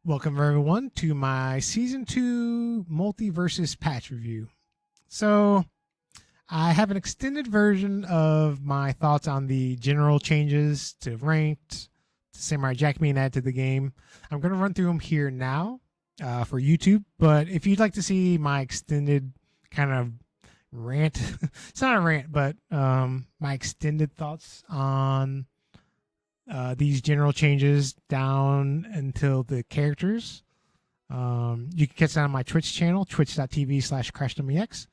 Welcome everyone to my season 2 Multiversus patch review. So, I have an extended version of my thoughts on the general changes to ranked, to Samurai Jack being added to the game. I'm going to run through them here now for YouTube, but if you'd like to see my extended kind of rant, it's not a rant, but my extended thoughts on these general changes down until the characters. You can catch that on my Twitch channel, twitch.tv/crashwx.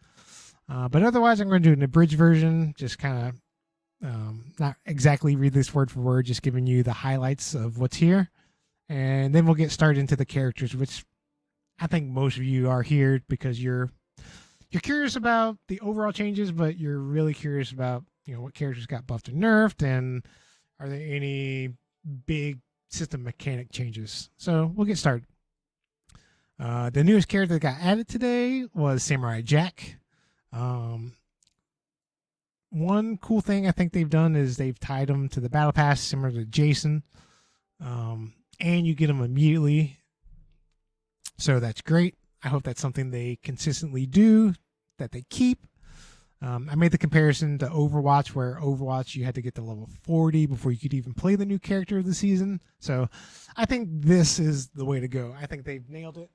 But otherwise, I'm going to do an abridged version, just kind of not exactly read this word for word, just giving you the highlights of what's here. And then we'll get started into the characters, which I think most of you are here because you're curious about the overall changes, but you're really curious about what characters got buffed and nerfed, and are there any big system mechanic changes? So we'll get started. The newest character that got added today was Samurai Jack. One cool thing I think they've done is they've tied him to the battle pass similar to Jason. And you get him immediately. So that's great. I hope that's something they consistently do, that they keep. I made the comparison to Overwatch, where Overwatch you had to get to level 40 before you could even play the new character of the season. So I think this is the way to go. I think they've nailed it.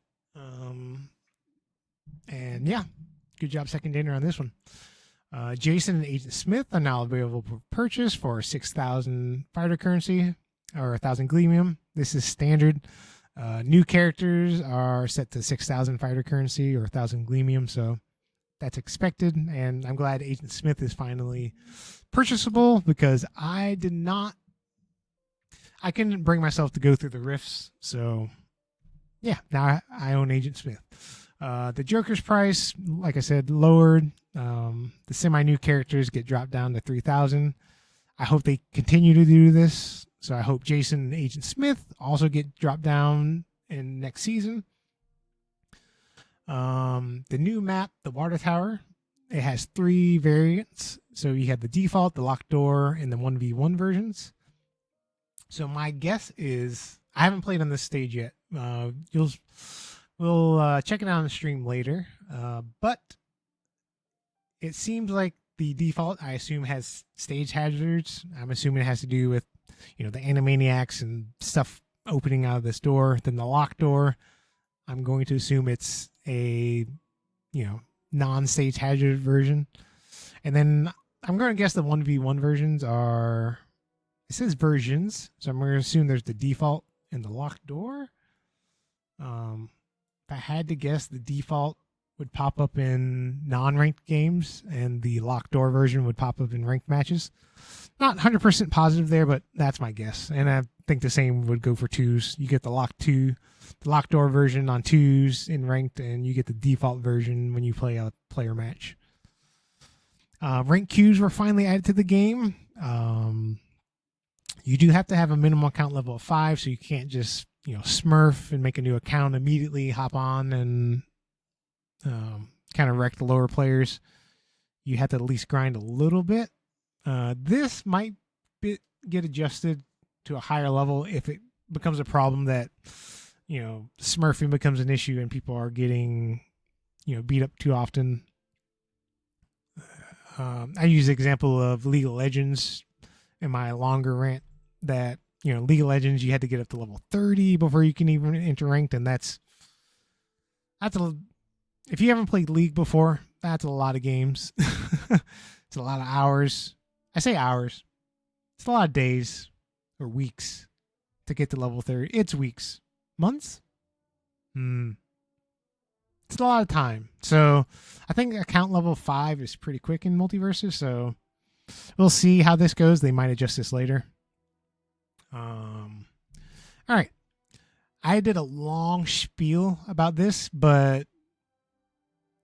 And yeah, good job second dinner on this one. Jason and Agent Smith are now available for purchase for 6,000 fighter currency or 1,000 Gleamium. This is standard. New characters are set to 6,000 fighter currency or 1,000 Gleamium, so that's expected, and I'm glad Agent Smith is finally purchasable because I couldn't bring myself to go through the rifts. So yeah, now I own Agent Smith. The Joker's price, like I said, lowered. The semi-new characters get dropped down to 3,000. I hope they continue to do this. So I hope Jason and Agent Smith also get dropped down in next season. The new map, the Water Tower, it has 3 variants. So you have the default, the locked door, and the 1v1 versions. So my guess is, I haven't played on this stage yet. We'll check it out on the stream later. But it seems like the default, I assume, has stage hazards. I'm assuming it has to do with, the Animaniacs and stuff opening out of this door. Then the locked door, I'm going to assume it's a, non-stage hazard version. And then I'm going to guess the 1v1 versions are, it says versions, so I'm going to assume there's the default and the locked door. If I had to guess, the default would pop up in non-ranked games, and the locked door version would pop up in ranked matches. Not 100% positive there, but that's my guess. And I think the same would go for twos. You get the locked door version on twos in ranked, and you get the default version when you play a player match. Rank queues were finally added to the game. You do have to have a minimum account level of 5, so you can't just smurf and make a new account immediately, hop on and kind of wreck the lower players. You have to at least grind a little bit. This might get adjusted to a higher level if it becomes a problem that smurfing becomes an issue and people are getting beat up too often. I use the example of League of Legends in my longer rant that League of Legends, you had to get up to level 30 before you can even enter ranked, and that's if you haven't played League before, that's a lot of games. It's a lot of hours. I say hours. It's a lot of days or weeks to get to level 30. It's weeks. Months? It's a lot of time. So I think account level 5 is pretty quick in Multiversus, so we'll see how this goes. They might adjust this later. All right. I did a long spiel about this, but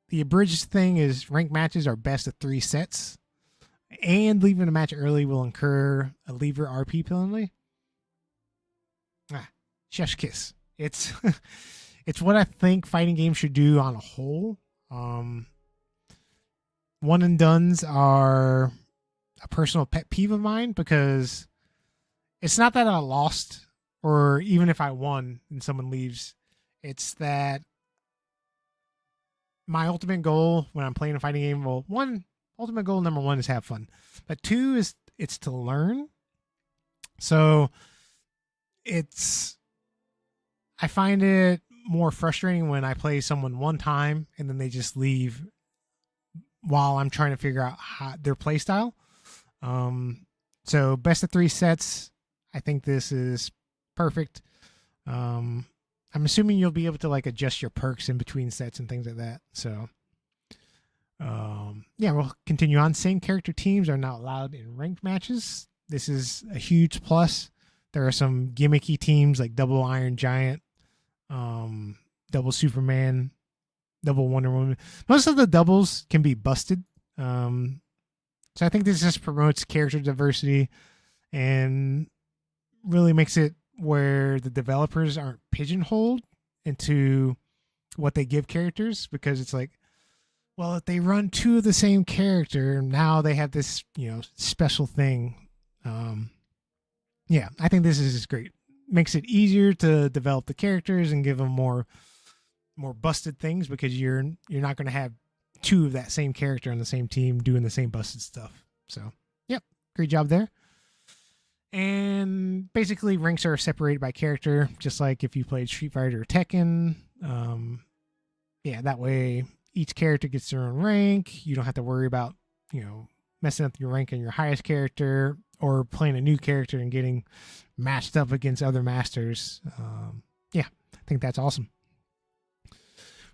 the abridged thing is ranked matches are best of 3 sets, and leaving a match early will incur a lever RP penalty. Chef's kiss. It's it's what I think fighting games should do on a whole. One and dones are a personal pet peeve of mine because it's not that I lost or even if I won and someone leaves, it's that my ultimate goal when I'm playing a fighting game, well, ultimate goal number one is have fun, but two is it's to learn. So I find it more frustrating when I play someone one time and then they just leave while I'm trying to figure out their play style. So best of 3 sets, I think this is perfect. I'm assuming you'll be able to like adjust your perks in between sets and things like that. So yeah, we'll continue on. Same character teams are not allowed in ranked matches. This is a huge plus. There are some gimmicky teams like Double Iron Giant, Double Superman, Double Wonder Woman. Most of the doubles can be busted. So I think this just promotes character diversity and really makes it where the developers aren't pigeonholed into what they give characters, because it's like, well, if they run 2 of the same character, now they have this, special thing. Yeah, I think this is just great. Makes it easier to develop the characters and give them more busted things, because you're not going to have 2 of that same character on the same team doing the same busted stuff. So, yep, great job there. And basically, ranks are separated by character, just like if you played Street Fighter or Tekken. Yeah, that way each character gets their own rank. You don't have to worry about, messing up your rank on your highest character or playing a new character and getting matched up against other masters. Yeah, I think that's awesome.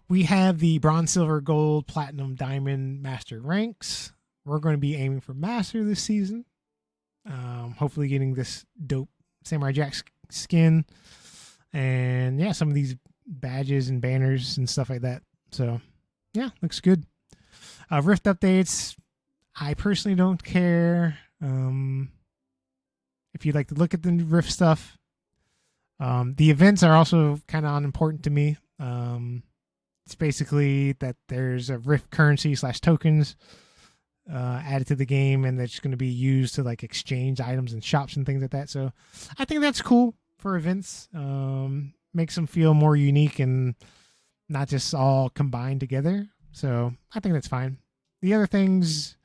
We have the bronze, silver, gold, platinum, diamond master ranks. We're going to be aiming for master this season. Hopefully getting this dope Samurai Jack skin. And yeah, some of these badges and banners and stuff like that. So yeah, looks good. Rift updates. I personally don't care. If you'd like to look at the Rift stuff. The events are also kind of unimportant to me. It's basically that there's a Rift currency / tokens added to the game, and that's going to be used to like exchange items and shops and things like that. So I think that's cool for events. Makes them feel more unique and not just all combined together. So I think that's fine. The other things,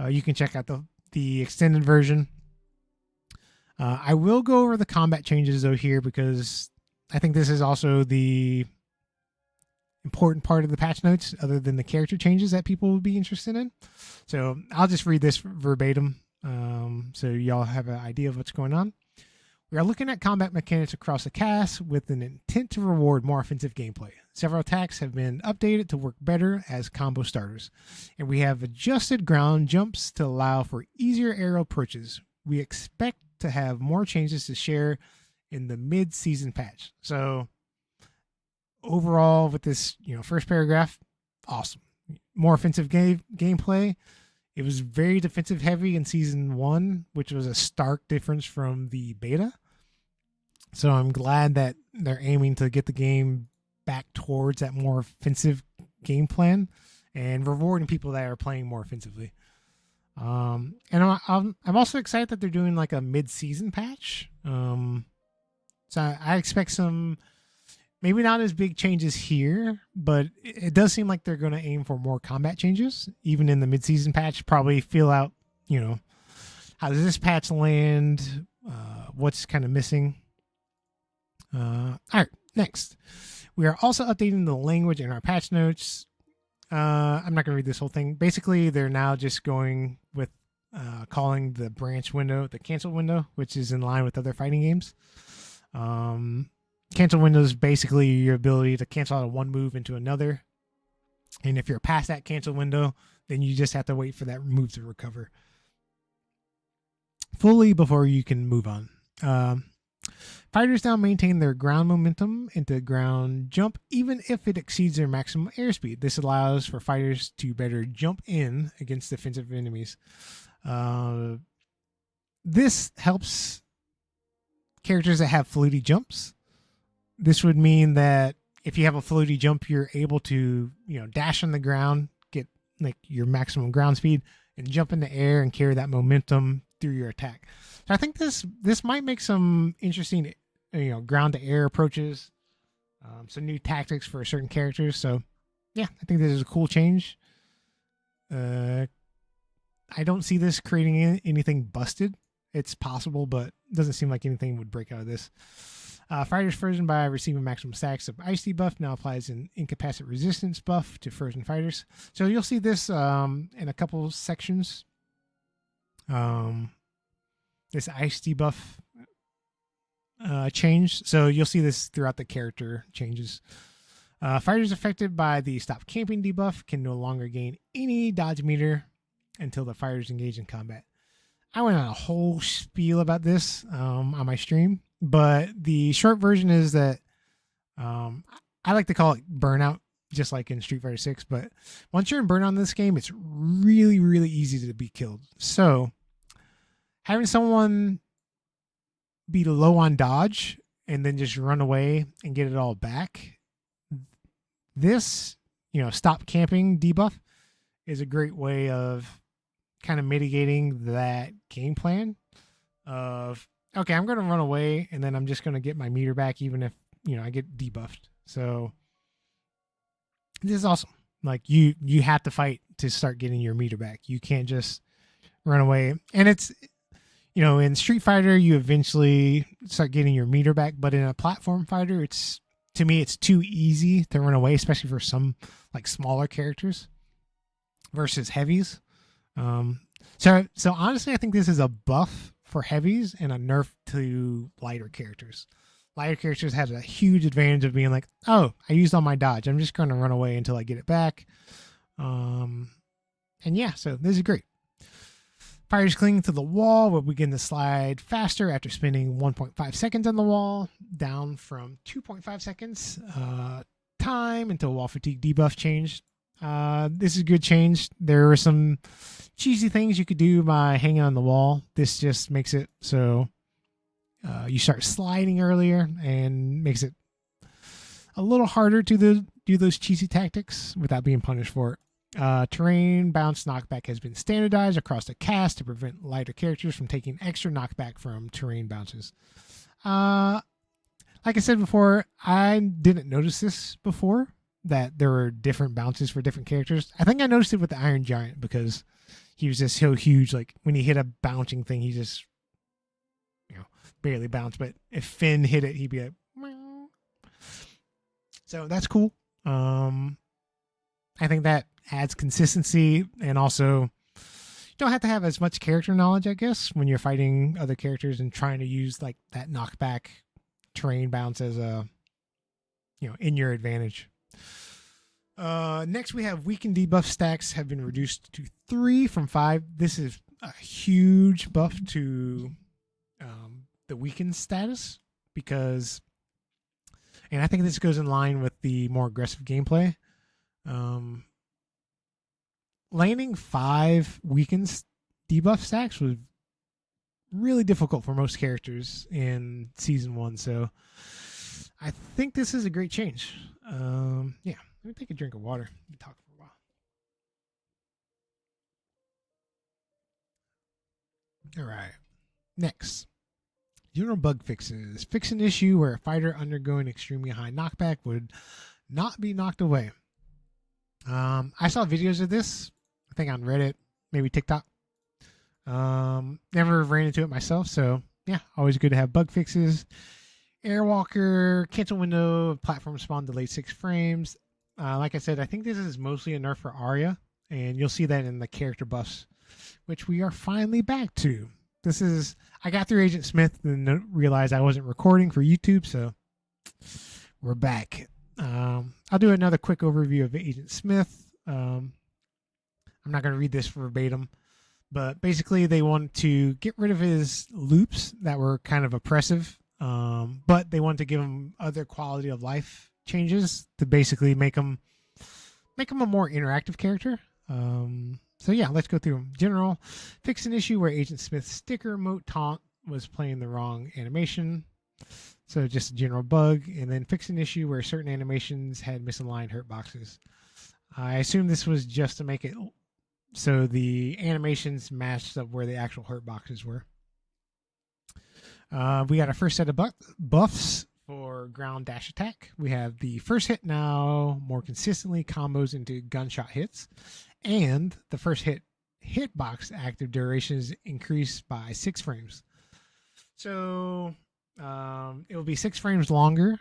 you can check out the extended version. I will go over the combat changes though here, because I think this is also the important part of the patch notes, other than the character changes that people would be interested in. So I'll just read this verbatim, so y'all have an idea of what's going on. We are looking at combat mechanics across the cast with an intent to reward more offensive gameplay. Several attacks have been updated to work better as combo starters, and we have adjusted ground jumps to allow for easier aerial approaches. We expect to have more changes to share in the mid-season patch. So overall, with this, first paragraph, awesome. More offensive gameplay. It was very defensive heavy in season 1, which was a stark difference from the beta. So I'm glad that they're aiming to get the game back towards that more offensive game plan and rewarding people that are playing more offensively. And I'm also excited that they're doing like a mid-season patch. So I expect some, maybe not as big changes here, but it does seem like they're going to aim for more combat changes, even in the mid-season patch. Probably feel out, how does this patch land? What's kind of missing? All right, next. We are also updating the language in our patch notes. I'm not going to read this whole thing. Basically, they're now just going with calling the branch window the cancel window, which is in line with other fighting games. Cancel window is basically your ability to cancel out of one move into another. And if you're past that cancel window, then you just have to wait for that move to recover fully before you can move on. Fighters now maintain their ground momentum into ground jump, even if it exceeds their maximum airspeed. This allows for fighters to better jump in against defensive enemies. This helps characters that have floaty jumps. This would mean that if you have a floaty jump, you're able to, dash on the ground, get like your maximum ground speed, and jump in the air and carry that momentum through your attack. So I think this might make some interesting ground to air approaches, some new tactics for certain characters. So yeah, I think this is a cool change. I don't see this creating anything busted. It's possible, but it doesn't seem like anything would break out of this. Fighters frozen by receiving maximum stacks of ice debuff now applies an incapacit resistance buff to frozen fighters. So you'll see this in a couple sections. This ice debuff change. So you'll see this throughout the character changes. Fighters affected by the stop camping debuff can no longer gain any dodge meter until the fighters engage in combat. I went on a whole spiel about this on my stream, but the short version is that I like to call it burnout, just like in Street Fighter 6. But once you're in burnout in this game, it's really, really easy to be killed. So having someone be low on dodge and then just run away and get it all back, this, stop camping debuff is a great way of kind of mitigating that game plan of, okay, I'm going to run away and then I'm just going to get my meter back even if, I get debuffed. So this is awesome. Like you have to fight to start getting your meter back. You can't just run away. And it's, in Street Fighter, you eventually start getting your meter back, but in a platform fighter, to me, it's too easy to run away, especially for some like smaller characters versus heavies. So honestly, I think this is a buff for heavies and a nerf to lighter characters. Lighter characters have a huge advantage of being like, oh, I used all my dodge. I'm just going to run away until I get it back. And yeah, so this is great. Fighters clinging to the wall will begin to slide faster after spending 1.5 seconds on the wall, down from 2.5 seconds time until wall fatigue debuff changed. This is a good change. There are some cheesy things you could do by hanging on the wall. This just makes it so you start sliding earlier and makes it a little harder to do those cheesy tactics without being punished for it. Terrain bounce knockback has been standardized across the cast to prevent lighter characters from taking extra knockback from terrain bounces. Like I said before, I didn't notice this before, that there were different bounces for different characters. I think I noticed it with the Iron Giant because he was just so huge. Like when he hit a bouncing thing, he just, barely bounced. But if Finn hit it, he'd be like, meow. So that's cool. I think that adds consistency, and also you don't have to have as much character knowledge, I guess, when you're fighting other characters and trying to use like that knockback terrain bounce as a, in your advantage. Next we have weaken debuff stacks have been reduced to 3 from 5. This is a huge buff to the weaken status because, and I think this goes in line with the more aggressive gameplay. Landing 5 weakens debuff stacks was really difficult for most characters in season 1, so I think this is a great change. Yeah, let me take a drink of water and talk for a while. All right, next, general bug fixes. Fix an issue where a fighter undergoing extremely high knockback would not be knocked away. I saw videos of this, I think on Reddit, maybe TikTok. Never ran into it myself, so yeah, always good to have bug fixes. Airwalker, cancel window, platform spawn delayed 6 frames. Like I said, I think this is mostly a nerf for Arya, and you'll see that in the character buffs, which we are finally back to. I got through Agent Smith and realized I wasn't recording for YouTube, so we're back. I'll do another quick overview of Agent Smith. I'm not going to read this verbatim, but basically they want to get rid of his loops that were kind of oppressive, but they want to give him other quality of life changes to basically make him a more interactive character. So yeah, let's go through them. General, fix an issue where Agent Smith's sticker emote taunt was playing the wrong animation. So just a general bug, and then fix an issue where certain animations had misaligned hurt boxes. I assume this was just to make it so the animations matched up where the actual hurt boxes were. We got our first set of buffs for ground dash attack. We have the first hit now more consistently combos into gunshot hits, and the first hitbox active duration is increased by 6 frames. So it will be 6 frames longer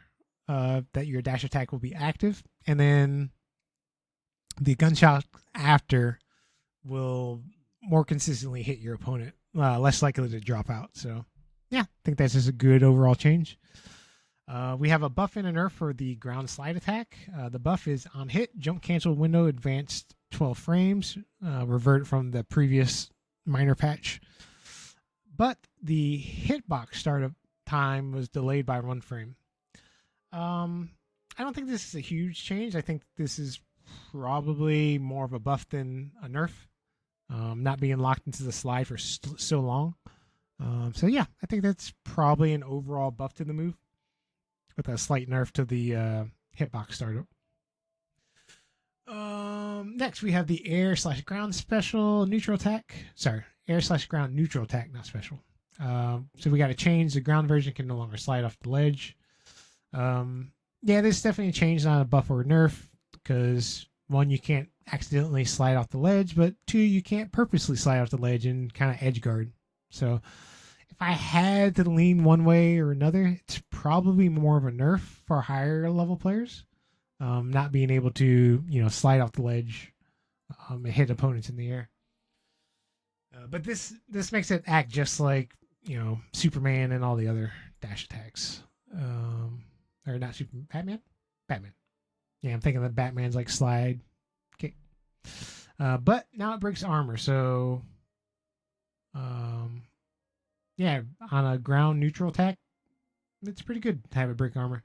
that your dash attack will be active, and then the gunshot after will more consistently hit your opponent, less likely to drop out. So yeah, I think that's just a good overall change. We have a buff and a nerf for the ground slide attack. The buff is on hit, jump cancel window advanced 12 frames, revert from the previous minor patch. But the hitbox startup time was delayed by 1 frame. I don't think this is a huge change. I think this is probably more of a buff than a nerf. Not being locked into the slide for so long. So yeah, I think that's probably an overall buff to the move, with a slight nerf to the hitbox startup. Next, we have the air/ground special neutral attack. Sorry, air/ground neutral attack, not special. So we got to change. The ground version can no longer slide off the ledge. Yeah, this is definitely a change, not a buff or a nerf, because 1, you can't accidentally slide off the ledge, but 2, you can't purposely slide off the ledge and kind of edge guard. So if I had to lean one way or another, it's probably more of a nerf for higher level players. Not being able to, slide off the ledge and hit opponents in the air. But this makes it act just like, Superman and all the other dash attacks. Or not Superman, Batman. Yeah, I'm thinking that Batman's like slide kick. But now it breaks armor, so yeah, on a ground neutral attack, it's pretty good to have it break armor.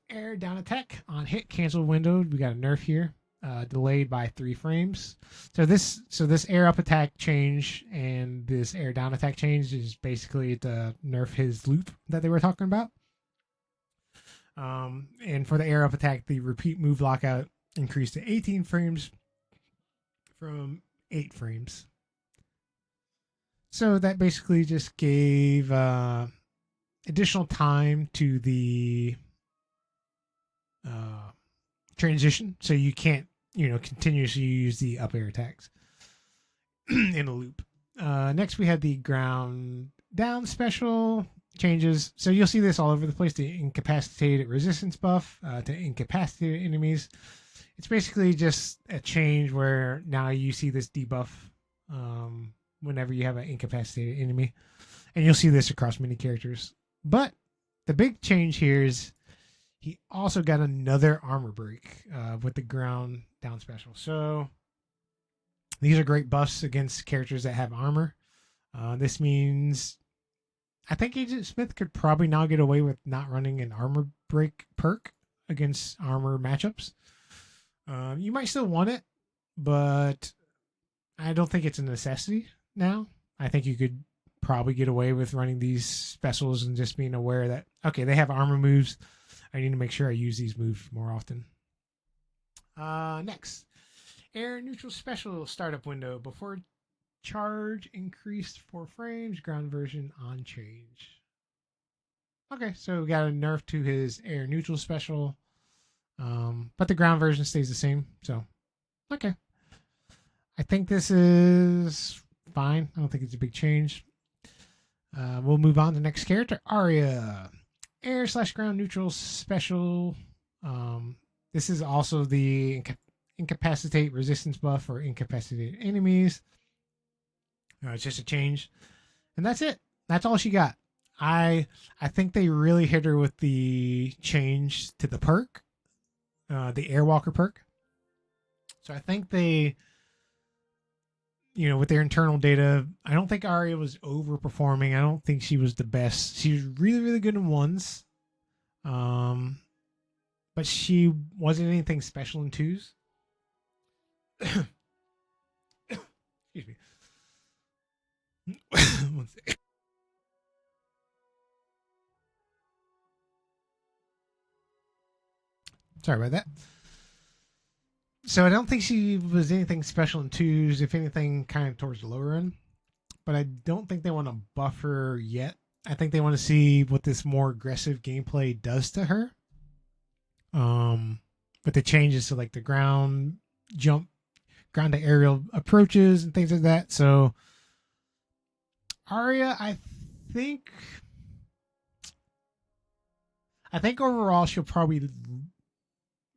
Air down attack on hit cancel window. We got a nerf here, delayed by 3 frames. So this air up attack change and this air down attack change is basically to nerf his loop that they were talking about. And for the air up attack, the repeat move lockout increased to 18 frames from 8 frames. So that basically just gave additional time to the transition, so you can't continuously use the up air attacks in a loop. Next, we had the ground down special changes. So you'll see this all over the place. The incapacitated resistance buff to incapacitated enemies. It's basically just a change where now you see this debuff whenever you have an incapacitated enemy, and you'll see this across many characters. But the big change here is he also got another armor break with the ground down special. So these are great buffs against characters that have armor. This means I think Agent Smith could probably now get away with not running an armor break perk against armor matchups. You might still want it, but I don't think it's a necessity now. I think you could probably get away with running these specials and just being aware that, okay, they have armor moves. I need to make sure I use these moves more often. Next, air neutral special startup window. Before charge increased 4 frames, ground version on change. Okay, so we got a nerf to his air neutral special, but the ground version stays the same. So, okay. I think this is fine. I don't think it's a big change. We'll move on to the next character, Arya. Air/ground neutral special. This is also the incapacitate resistance buff for incapacitated enemies. It's just a change, and that's it. That's all she got. I think they really hit her with the change to the perk, the Airwalker perk. So I think they, with their internal data, I don't think Arya was overperforming. I don't think she was the best. She was really, really good in ones. But she wasn't anything special in twos. Excuse me. One second. Sorry about that. So I don't think she was anything special in twos, if anything, kind of towards the lower end. But I don't think they want to buff her yet. I think they want to see what this more aggressive gameplay does to her. With the changes to like the ground jump, ground to aerial approaches and things like that. So Arya, think I think overall she'll probably.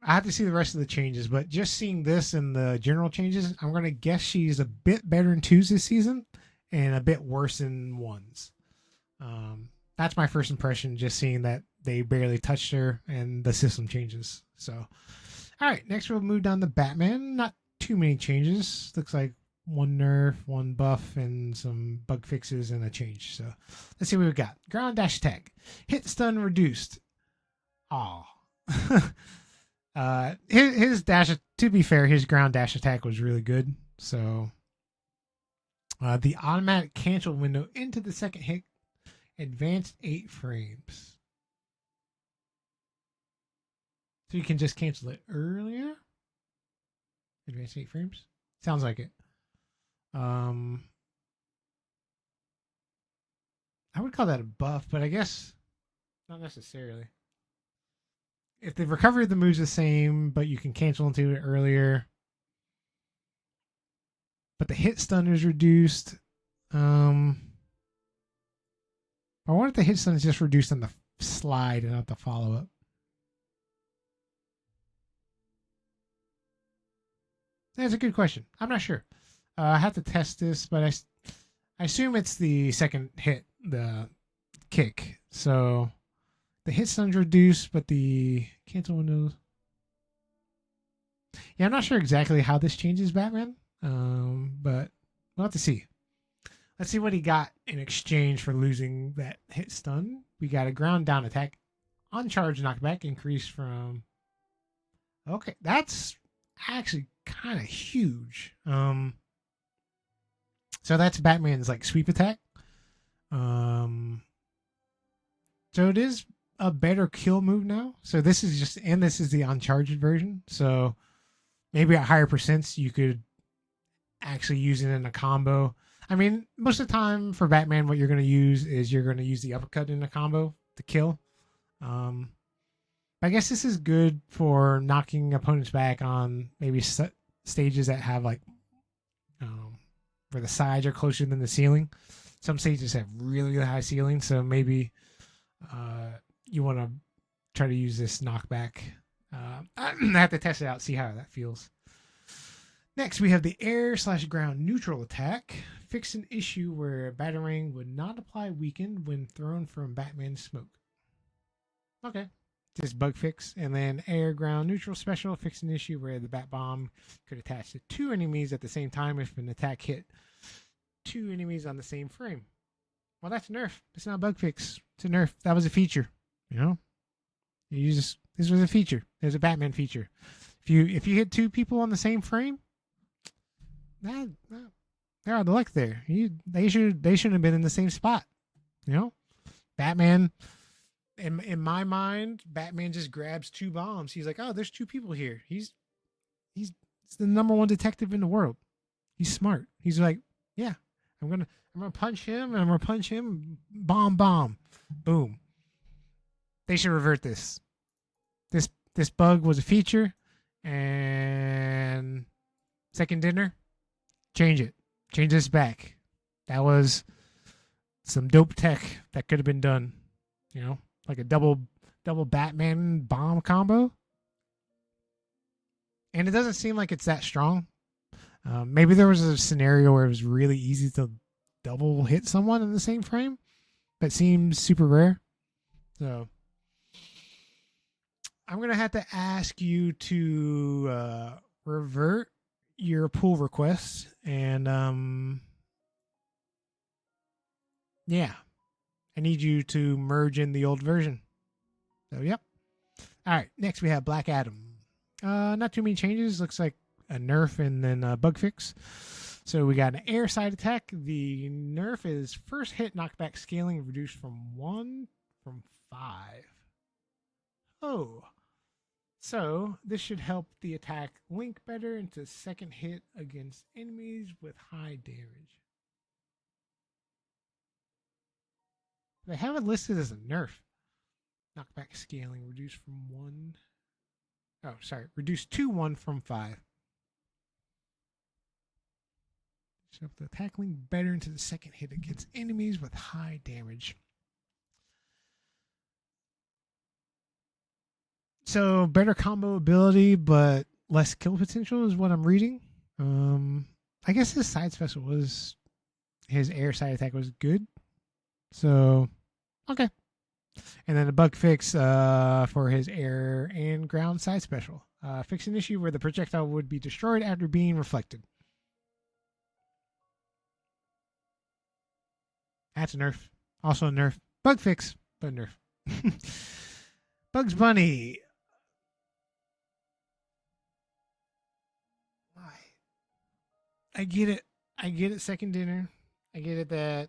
I have to see the rest of the changes, but just seeing this and the general changes, I'm gonna guess she's a bit better in twos this season and a bit worse in ones. That's my first impression, just seeing that they barely touched her and the system changes. So, all right, next we'll move down to Batman. Not too many changes. Looks like one nerf, one buff, and some bug fixes and a change. So let's see what we got. Ground dash attack. Hit stun reduced. Aw. His dash, to be fair, his ground dash attack was really good. So the automatic cancel window into the second hit advanced 8 frames. So you can just cancel it earlier? Advanced 8 frames? Sounds like it. I would call that a buff, but I guess not necessarily. If the recovery of the move's the same, but you can cancel into it earlier, but the hit stun is reduced. I wonder if the hit stun is just reduced on the slide and not the follow up. That's a good question. I'm not sure. I have to test this, but I assume it's the second hit, the kick. So the hit stun's reduced, but the cancel windows. Yeah, I'm not sure exactly how this changes Batman, but we'll have to see. Let's see what he got in exchange for losing that hit stun. We got a ground down attack, uncharged knockback increase from. Okay, that's actually kind of huge. So that's Batman's like sweep attack. So it is a better kill move now. So this is the uncharged version. So maybe at higher percents you could actually use it in a combo. I mean, most of the time for Batman, what you're going to use is you're going to use the uppercut in a combo to kill. I guess this is good for knocking opponents back on maybe stages that have like where the sides are closer than the ceiling. Some stages have really high ceilings, so maybe you want to try to use this knockback. I have to test it out, see how that feels. Next, we have the air/ground neutral attack. Fix an issue where Batarang would not apply weakened when thrown from Batman's smoke. Okay. Just bug fix. And then air ground neutral special. Fix an issue where the Bat Bomb could attach to 2 enemies at the same time if an attack hit 2 enemies on the same frame. Well, that's a nerf. It's not a bug fix. It's a nerf. That was a feature. You know? This was a feature. There's a Batman feature. If you hit 2 people on the same frame, they're out of luck there. They shouldn't have been in the same spot. You know, Batman. In my mind, Batman just grabs 2 bombs. He's like, oh, there's 2 people here. He's the number 1 detective in the world. He's smart. He's like, yeah, I'm gonna punch him and I'm gonna punch him. Bomb, boom. They should revert this. This bug was a feature, and second dinner. Change it. Change this back. That was some dope tech that could have been done. You know, like a double Batman bomb combo. And it doesn't seem like it's that strong. Maybe there was a scenario where it was really easy to double hit someone in the same frame, but seems super rare. So I'm going to have to ask you to revert your pull request and yeah, I need you to merge in the old version. So yep. All right, next we have Black Adam. Not too many changes. Looks like a nerf and then a bug fix. So we got an air side attack. The nerf is first hit knockback scaling reduced from 1 from 5. Oh. So this should help the attack link better into second hit against enemies with high damage. They have it listed as a nerf. Knockback scaling reduced from 1. Oh, sorry. Reduced to 1 from 5. So the tackling better into the second hit against enemies with high damage. So better combo ability, but less kill potential is what I'm reading. I guess his side special was his air side attack was good. So okay. And then a bug fix for his air and ground side special. Fix an issue where the projectile would be destroyed after being reflected. That's a nerf. Also a nerf. Bug fix, but nerf. Bugs Bunny. I get it. I get it, second dinner. I get it that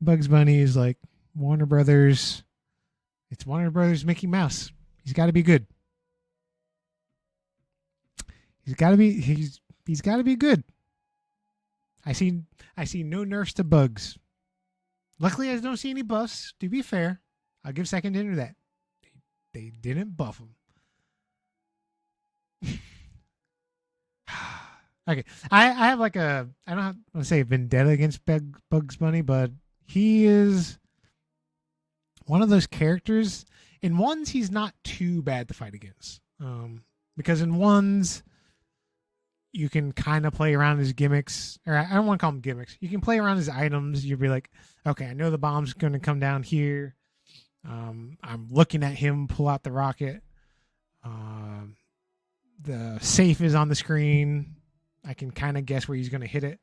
Bugs Bunny is like Warner Brothers. It's Warner Brothers Mickey Mouse. He's got to be good. He's got to be good. I see no nerfs to Bugs. Luckily, I don't see any buffs. To be fair, I'll give second dinner that. They didn't buff him. Okay, I have like I don't want to say vendetta against Bugs Bunny, but he is one of those characters. In ones, he's not too bad to fight against, because in ones, you can kind of play around his gimmicks, or I don't want to call them gimmicks. You can play around his items. You'll be like, okay, I know the bomb's going to come down here. I'm looking at him pull out the rocket. The safe is on the screen. I can kind of guess where he's going to hit it.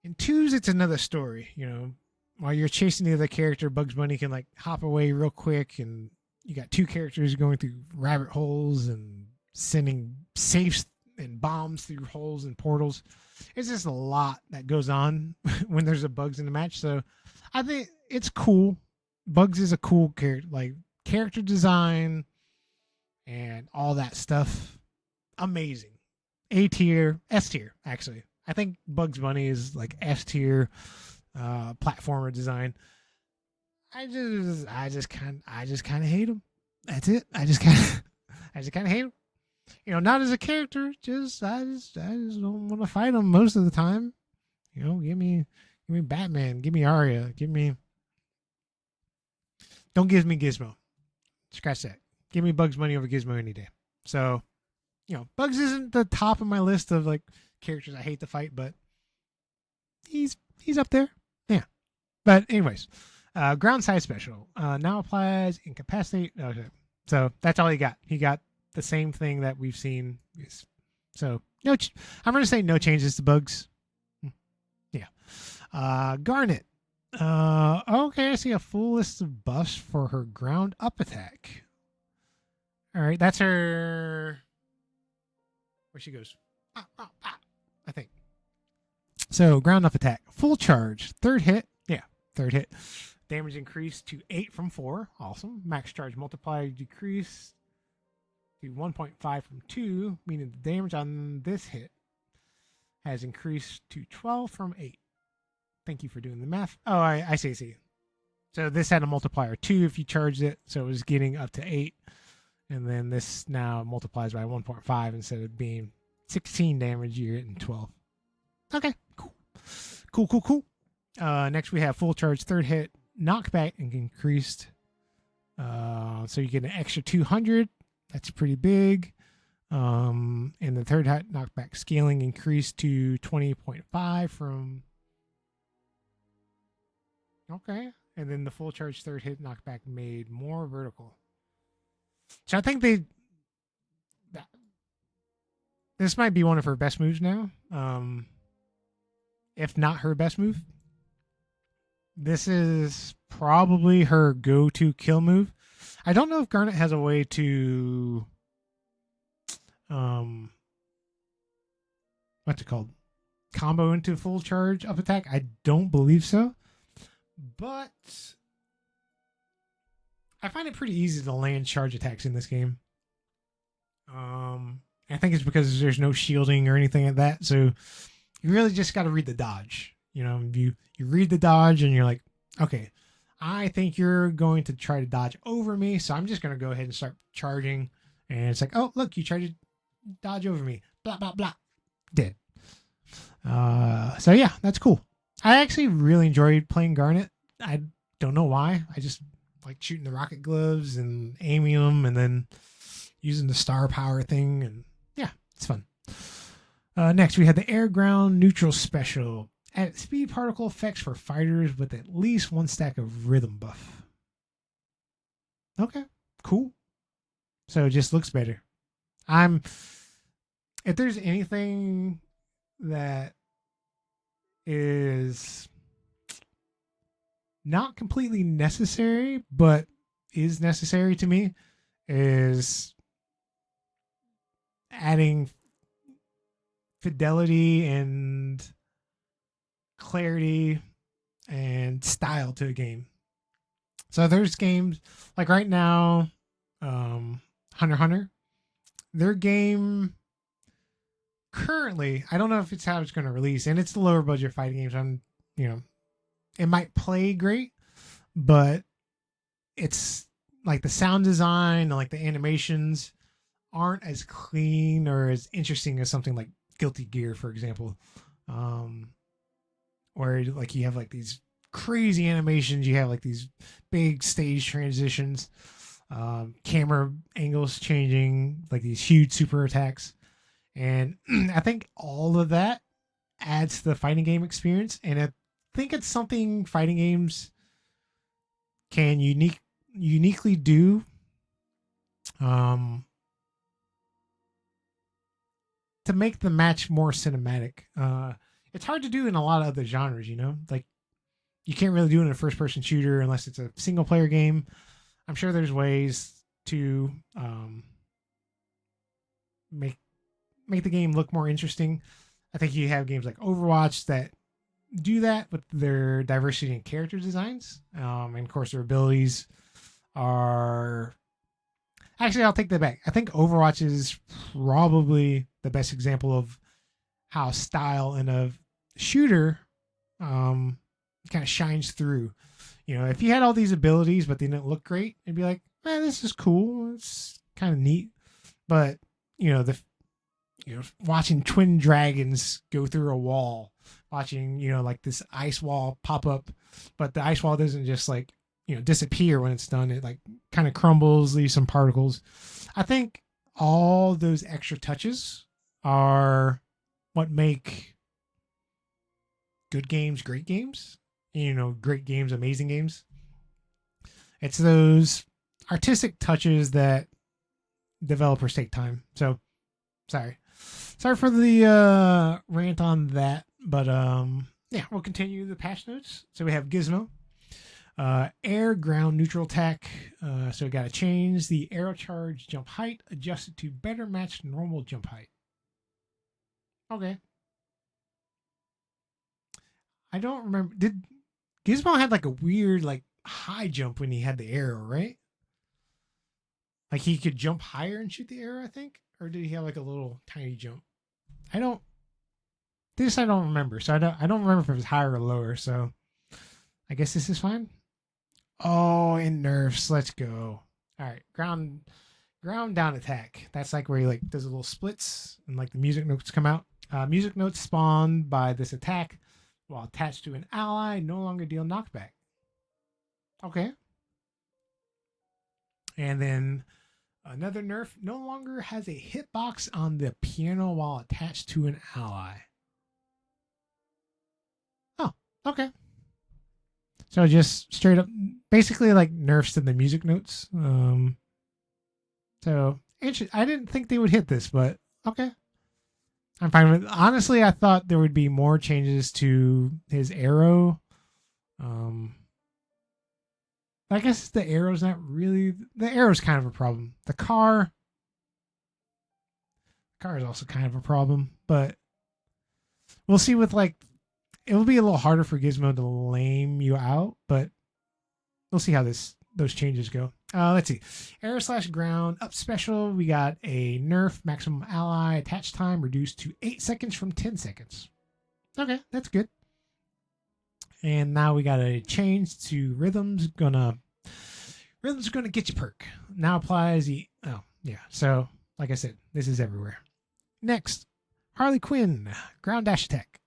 In twos, it's another story. You know, while you're chasing the other character, Bugs Bunny can like hop away real quick, and you got two characters going through rabbit holes and sending safes and bombs through holes and portals. It's just a lot that goes on when there's a Bugs in the match. So I think it's cool. Bugs is a cool character, like character design and all that stuff. Amazing. A tier, S tier, actually. I think Bugs Bunny is like S tier platformer design. I just kind of hate him. That's it. I just kind of hate him. You know, not as a character. I just don't want to fight him most of the time. You know, give me Batman. Give me Arya. Don't give me Gizmo. Scratch that. Give me Bugs Bunny over Gizmo any day. So, you know, Bugs isn't the top of my list of like characters I hate to fight, but he's up there. Yeah. But anyways, ground side special now applies incapacitate. Okay. So that's all he got. He got the same thing that we've seen. So I'm going to say no changes to Bugs. Yeah. Garnet. Okay, I see a full list of buffs for her ground up attack. All right, that's her. Where she goes. I think. So ground up attack, full charge, third hit. Yeah, third hit. Damage increased to 8 from 4. Awesome. Max charge multiplier decreased to 1.5 from 2, meaning the damage on this hit has increased to 12 from 8. Thank you for doing the math. Oh, I see. So this had a multiplier 2 if you charged it, so it was getting up to 8. And then this now multiplies by 1.5 instead of being 16 damage, you're getting 12. Okay, cool. Next we have full charge, third hit, knockback increased. So you get an extra 200. That's pretty big. And the third hit knockback scaling increased to 20.5 from. Okay. And then the full charge third hit knockback made more vertical. So I think this might be one of her best moves now. If not her best move. This is probably her go-to kill move. I don't know if Garnet has a way to what's it called? Combo into full charge up attack. I don't believe so. But I find it pretty easy to land charge attacks in this game. I think it's because there's no shielding or anything like that. So you really just got to read the dodge. You know, you read the dodge and you're like, okay, I think you're going to try to dodge over me, so I'm just going to go ahead and start charging. And it's like, oh, look, you tried to dodge over me. Blah, blah, blah. Dead. So yeah, that's cool. I actually really enjoyed playing Garnet. I don't know why. I just like shooting the rocket gloves and aiming them and then using the star power thing. And yeah, it's fun. Next, we had the air ground neutral special. Add speed particle effects for fighters with at least one stack of rhythm buff. Okay, cool. So it just looks better. If there's anything that is not completely necessary, but is necessary to me, is adding fidelity and clarity and style to a game. So there's games like right now, Hunter x Hunter, their game currently, I don't know if it's how it's going to release, and it's the lower budget fighting games. It might play great, but it's like the sound design and like the animations aren't as clean or as interesting as something like Guilty Gear, for example, where like you have like these crazy animations, you have like these big stage transitions, camera angles changing, like these huge super attacks. And I think all of that adds to the fighting game experience. And I think it's something fighting games can uniquely do. To make the match more cinematic. It's hard to do in a lot of other genres, like you can't really do it in a first person shooter unless it's a single player game. I'm sure there's ways to make the game look more interesting. I think you have games like Overwatch that do that with their diversity in character designs. And of course their abilities are... Actually, I'll take that back. I think Overwatch is probably the best example of how style in a shooter kind of shines through. If you had all these abilities but they didn't look great, it'd be like, man, this is cool. It's kind of neat. But, watching twin dragons go through a wall, watching, like this ice wall pop up, but the ice wall doesn't just like, disappear when it's done. It like kind of crumbles, leaves some particles. I think all those extra touches are what make good games great games. Great games, amazing games. It's those artistic touches that developers take time. So sorry for the rant on that, but yeah, we'll continue the patch notes. So we have Gizmo. Air ground neutral attack. So we got to change the arrow charge jump height, adjust it to better match normal jump height. Okay. I don't remember. Did Gizmo had like a weird like high jump when he had the arrow, right? Like he could jump higher and shoot the arrow, I think, or did he have like a little tiny jump? I don't remember. So I don't remember if it was higher or lower. So I guess this is fine. Oh, and nerfs. Let's go. All right, ground down attack. That's like where he like does a little splits and like the music notes come out. Music notes spawned by this attack while attached to an ally no longer deal knockback. Okay. And then another nerf, no longer has a hitbox on the piano while attached to an ally. Oh, okay. So just straight up, basically like nerfs to the music notes. So I didn't think they would hit this, but okay. I'm fine with it. Honestly, I thought there would be more changes to his arrow. I guess the arrow's not really... The arrow's kind of a problem. The car is also kind of a problem, but we'll see with like... It will be a little harder for Gizmo to lame you out, but we'll see how those changes go. Let's see. Air / ground up special. We got a nerf maximum ally attach time reduced to 8 seconds from 10 seconds. Okay, that's good. And now we got a change to rhythms. Rhythms gonna get you perk. Now applies the oh yeah. So like I said, this is everywhere. Next, Harley Quinn ground dash attack.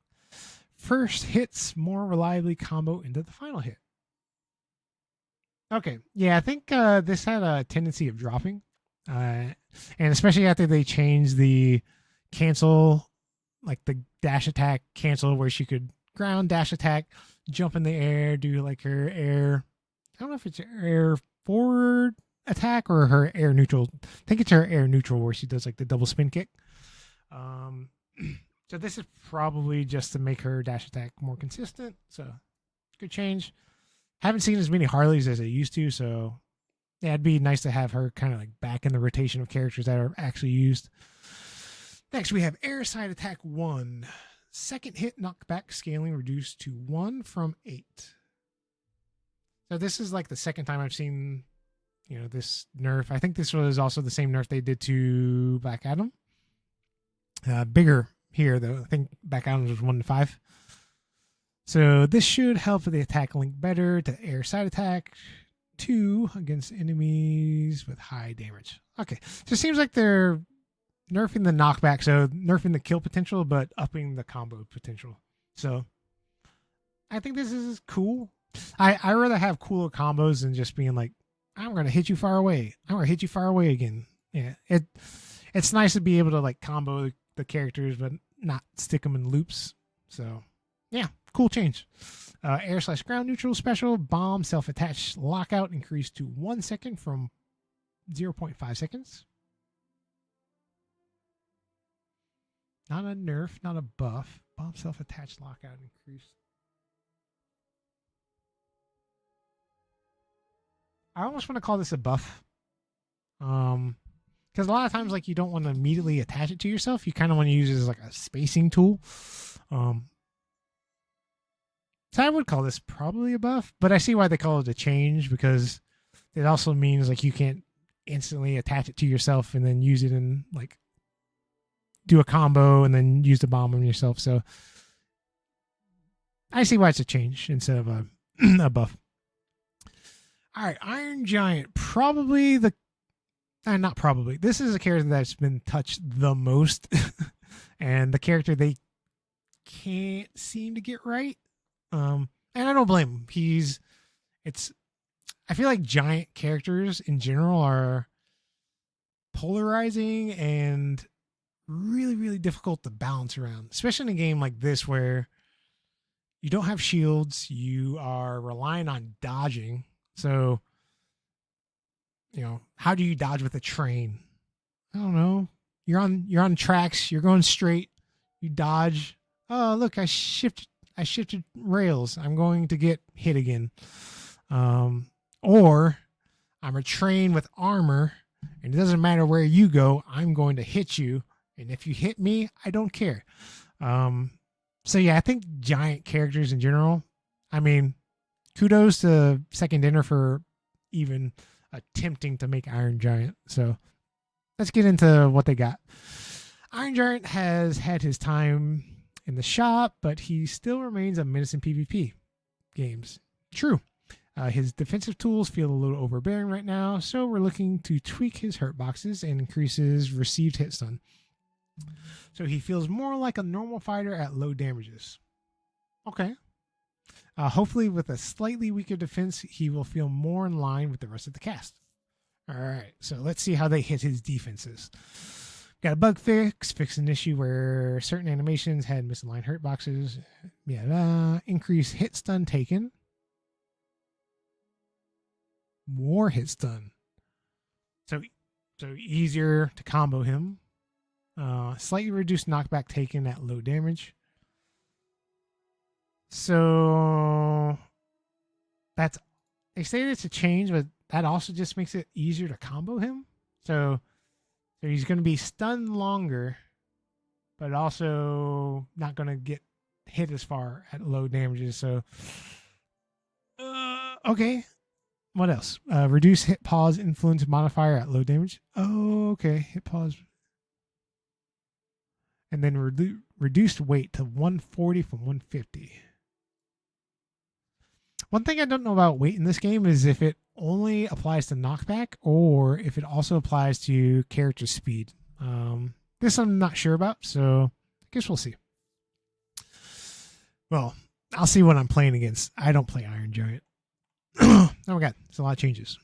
First hits more reliably combo into the final hit. Okay, yeah, I think this had a tendency of dropping, and especially after they changed the cancel, like the dash attack cancel, where she could ground dash attack, jump in the air, do like her air. I don't know if it's air forward attack or her air neutral. I think it's her air neutral where she does like the double spin kick. So this is probably just to make her dash attack more consistent. So good change. Haven't seen as many Harleys as I used to, so yeah, it'd be nice to have her kind of like back in the rotation of characters that are actually used. Next, we have Air Side Attack 1. Second hit knockback scaling reduced to 1 from 8. So this is like the second time I've seen, this nerf. I think this was also the same nerf they did to Black Adam. Bigger here, though. I think Black Adam was 1 to 5. So this should help the attack link better to Air Side Attack 2 against enemies with high damage. Okay, so it seems like they're nerfing the knockback, so nerfing the kill potential, but upping the combo potential. So I think this is cool. I rather have cooler combos than just being like, I'm gonna hit you far away. I'm gonna hit you far away again. Yeah, it's nice to be able to like combo the characters, but not stick them in loops. So yeah, cool change. Air/ground neutral special bomb self-attached lockout increased to 1 second from 0.5 seconds. Not a nerf, not a buff. Bomb self-attached lockout increased. I almost want to call this a buff. Because a lot of times, like, you don't want to immediately attach it to yourself. You kind of want to use it as like a spacing tool. So I would call this probably a buff, but I see why they call it a change, because it also means like you can't instantly attach it to yourself and then use it in like do a combo and then use the bomb on yourself. So I see why it's a change instead of a buff. All right, Iron Giant, probably the not probably. This is a character that's been touched the most, and the character they can't seem to get right. And I don't blame him. I feel like giant characters in general are polarizing and really, really difficult to balance around, especially in a game like this where you don't have shields, you are relying on dodging. So, how do you dodge with a train? I don't know. You're on tracks, you're going straight, you dodge. Oh, look, I shifted rails. I'm going to get hit again. Or I'm a train with armor, and it doesn't matter where you go, I'm going to hit you. And if you hit me, I don't care. So yeah, I think giant characters in general. I mean, kudos to Second Dinner for even attempting to make Iron Giant. So let's get into what they got. Iron Giant has had his time in the shop, but he still remains a menace in PvP games. True. His defensive tools feel a little overbearing right now, so we're looking to tweak his hurt boxes and increase his received hit stun. So he feels more like a normal fighter at low damages. Okay. Hopefully with a slightly weaker defense, he will feel more in line with the rest of the cast. All right, so let's see how they hit his defenses. Got a bug fix an issue where certain animations had misaligned hurt boxes. Yeah, increase hit stun taken. More hit stun. So easier to combo him. Slightly reduced knockback taken at low damage. So they say it's a change, but that also just makes it easier to combo him. So he's going to be stunned longer, but also not going to get hit as far at low damages. So, okay. What else? Reduce hit pause influence modifier at low damage. Oh, okay. Hit pause. And then reduced weight to 140 from 150. One thing I don't know about weight in this game is if it only applies to knockback or if it also applies to character speed. This I'm not sure about, so I guess we'll see. Well, I'll see what I'm playing against. I don't play Iron Giant. Oh my god, it's a lot of changes.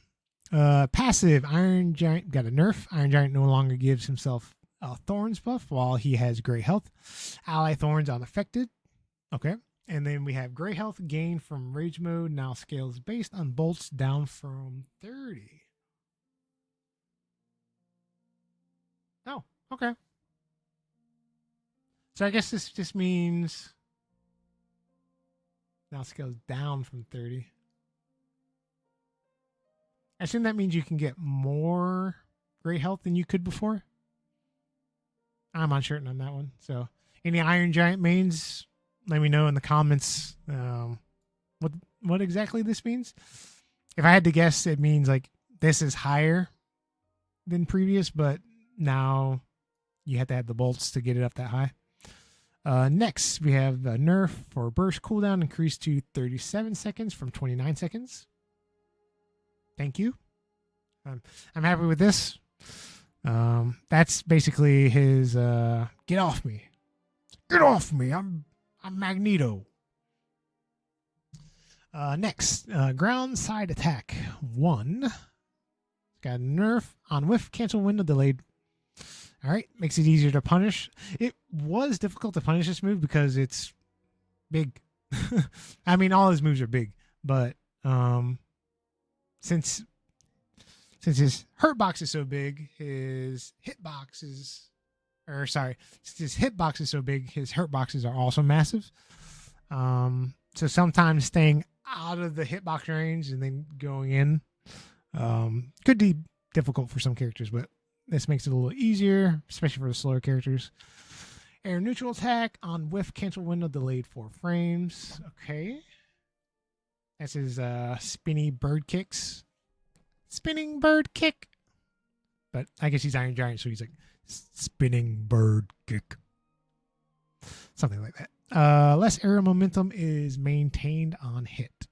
Passive, Iron Giant got a nerf. Iron Giant no longer gives himself a Thorns buff while he has Gray Health. Ally Thorns unaffected. Okay. And then we have Gray Health gain from Rage Mode now scales based on bolts down from 30. Oh, okay. So I guess this just means now scales down from 30. I assume that means you can get more Gray Health than you could before. I'm uncertain on that one. So any Iron Giant mains, let me know in the comments what exactly this means. If I had to guess, it means like this is higher than previous, but now you have to have the bolts to get it up that high. Next, we have the nerf for burst cooldown increased to 37 seconds from 29 seconds. Thank you. I'm happy with this. That's basically his get off me. Get off me. I'm Magneto. Next, ground side attack 1. Got a nerf on whiff, cancel window delayed. All right, makes it easier to punish. It was difficult to punish this move because it's big. I mean, all his moves are big, but since his hurt box is so big, his hitbox is, since his hitbox is so big, his hurt boxes are also massive. So sometimes staying out of the hitbox range and then going in could be difficult for some characters, but this makes it a little easier, especially for the slower characters. Air neutral attack on whiff, cancel window delayed 4 frames. Okay. That's his spinny bird kicks. Spinning bird kick. But I guess he's Iron Giant, so he's like spinning bird kick. Something like that. Less aerial momentum is maintained on hit.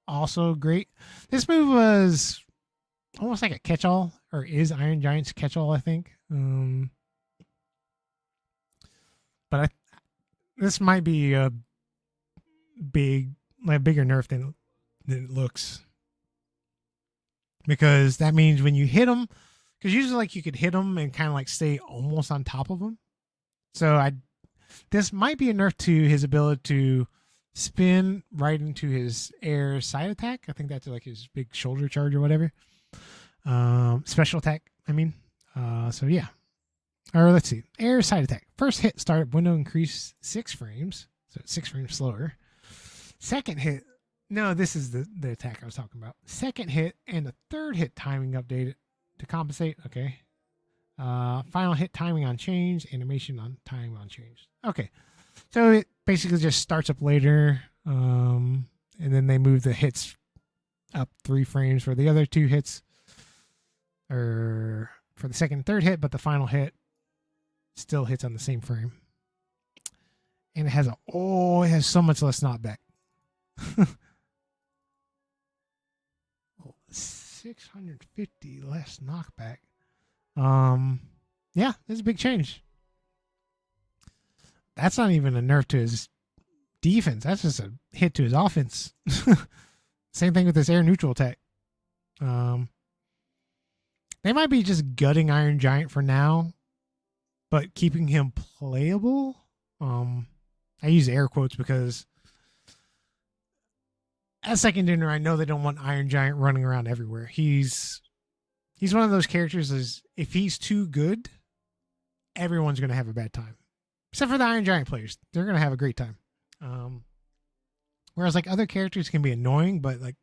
Also great. This move was almost like a catch-all, or is Iron Giant's catch-all, I think. But this might be a bigger nerf than it looks. Because that means when you hit him, because usually like you could hit him and kind of like stay almost on top of him. So this might be a nerf to his ability to spin right into his air side attack. I think that's like his big shoulder charge or whatever. Special attack, I mean. So yeah. Or let's see. Air side attack. First hit startup window increase 6 frames. So it's 6 frames slower. Second hit. No, this is the attack I was talking about. Second hit and the third hit timing updated to compensate. Okay. Final hit timing on change. Animation on timing on change. Okay. So it basically just starts up later. And then they move the hits up 3 frames for the other 2 hits. Or for the second and third hit, but the final hit still hits on the same frame. And it has so much less knockback. 650 less knockback. Yeah, this is a big change. That's not even a nerf to his defense. That's just a hit to his offense. Same thing with this air neutral attack. They might be just gutting Iron Giant for now, but keeping him playable. I use air quotes because as second dinner, I know they don't want Iron Giant running around everywhere. He's one of those characters is if he's too good, everyone's going to have a bad time. Except for the Iron Giant players. They're going to have a great time. Whereas like other characters can be annoying, but like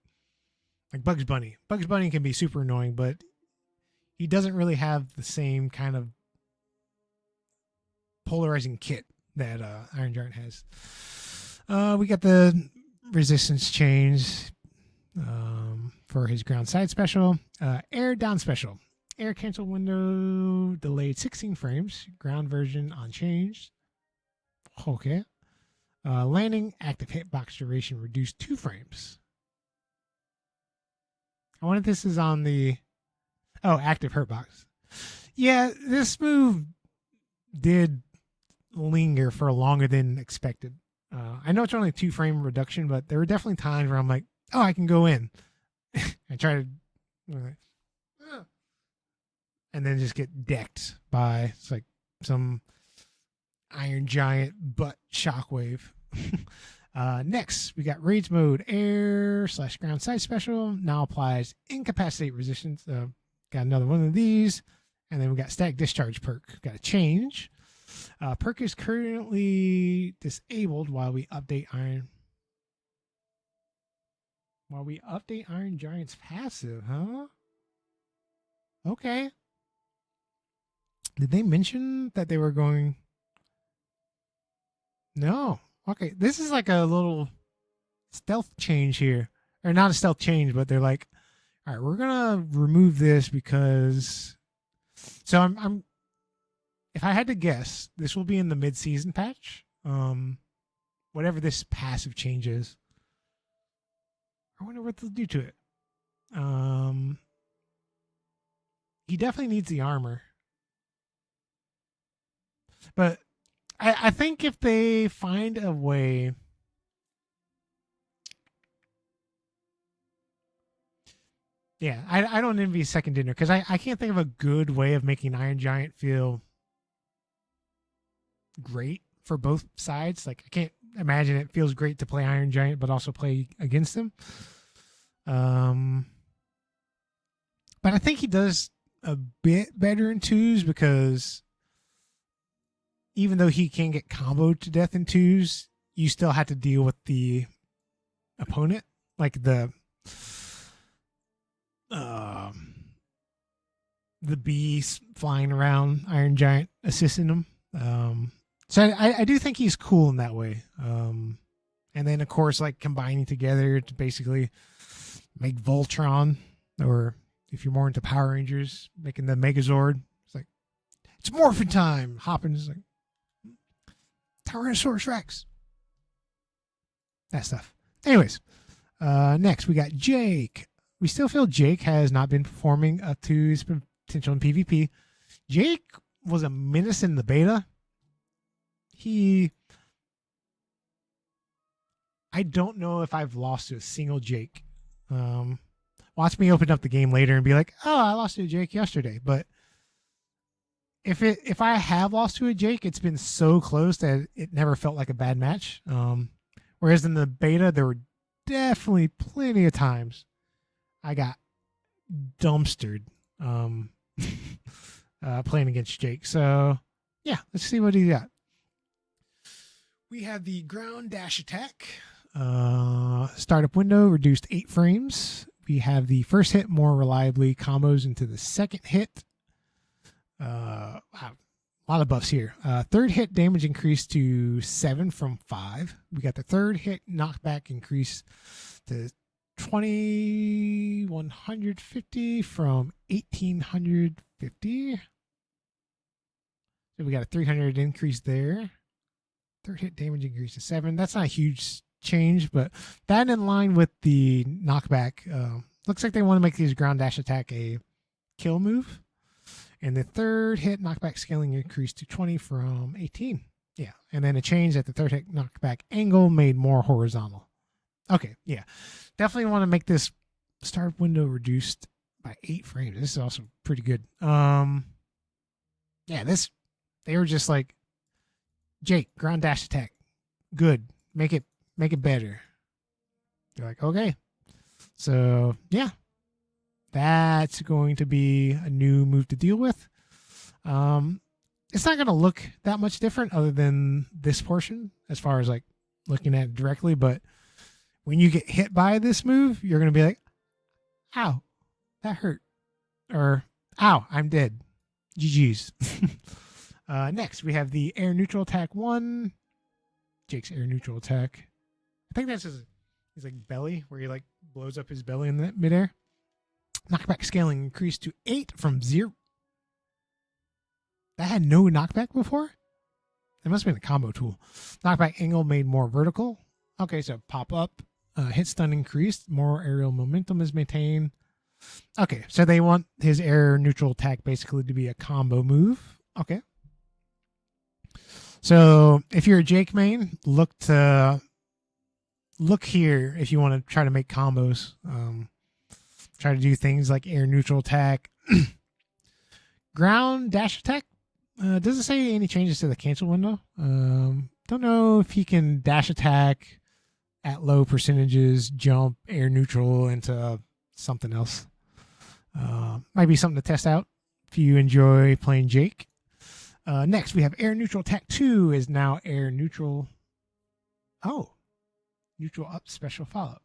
Bugs Bunny. Bugs Bunny can be super annoying, but he doesn't really have the same kind of polarizing kit that Iron Giant has. We got the resistance change for his ground side special. Air down special. Air cancel window delayed 16 frames. Ground version unchanged. Okay. Landing active hitbox duration reduced 2 frames. I wonder if this is on the active hurt box. Yeah, this move did linger for longer than expected. I know it's only a 2-frame reduction, but there were definitely times where I'm like, oh, I can go in. I try to, and then just get decked by it's like some Iron Giant butt shockwave. Next, we got Rage Mode Air/Ground Side Special. Now applies Incapacitate Resistance. Got another one of these. And then we got Static Discharge perk. Got a change. Perk is currently disabled while we update Iron Giant's passive, huh? Okay. Did they mention that they were going? No. Okay. This is like a little stealth change here. Or not a stealth change, but they're like, all right, we're gonna remove this because so I'm if I had to guess, this will be in the mid-season patch. Whatever this passive change is. I wonder what they'll do to it. He definitely needs the armor. But I think if they find a way. Yeah, I don't envy second dinner because I can't think of a good way of making Iron Giant feel great for both sides. Like I can't imagine it feels great to play Iron Giant but also play against him. But I think he does a bit better in twos because even though he can get comboed to death in twos, you still have to deal with the opponent, like the bees flying around Iron Giant assisting him. So I do think he's cool in that way. And then of course like combining together to basically make Voltron, or if you're more into Power Rangers, making the Megazord. It's like it's morphin' time. Hopping is like Tyrannosaurus Rex. That stuff. Anyways, next we got Jake. We still feel Jake has not been performing up to his potential in PvP. Jake was a menace in the beta. I don't know if I've lost to a single Jake. Watch me open up the game later and be like, oh, I lost to a Jake yesterday. But if I have lost to a Jake, it's been so close that it never felt like a bad match. Whereas in the beta, there were definitely plenty of times I got dumpstered playing against Jake. So yeah, let's see what he got. We have the ground dash attack. Startup window reduced 8 frames. We have the first hit more reliably combos into the second hit. Wow, a lot of buffs here. Third hit damage increased to 7 from 5. We got the third hit knockback increase to 2150 from 1850. So we got a 300 increase there. Third hit damage increase to 7. That's not a huge change, but that in line with the knockback. Looks like they want to make these ground dash attack a kill move. And the third hit knockback scaling increased to 20 from 18. Yeah. And then a change at the third hit knockback angle made more horizontal. Okay. Yeah. Definitely want to make this start window reduced by 8 frames. This is also pretty good. Yeah, they were just like, Jake, ground dash attack. Good. Make it better. They're like, okay. So yeah. That's going to be a new move to deal with. It's not going to look that much different other than this portion as far as like looking at it directly. But when you get hit by this move, you're going to be like, ow, that hurt. Or, ow, I'm dead. GG's. Next, we have the air neutral attack 1. Jake's air neutral attack. I think that's his like belly, where he like blows up his belly in the midair. Knockback scaling increased to 8 from 0. That had no knockback before? It must have been a combo tool. Knockback angle made more vertical. Okay, so pop up. Hit stun increased. More aerial momentum is maintained. Okay, so they want his air neutral attack basically to be a combo move. Okay. So if you're a Jake main, look here if you want to try to make combos. Try to do things like air neutral attack, ground dash attack. Doesn't say any changes to the cancel window. Don't know if he can dash attack at low percentages, jump, air neutral into something else. Might be something to test out if you enjoy playing Jake. Next, we have air neutral attack 2 is now air neutral. Oh, neutral up special follow up.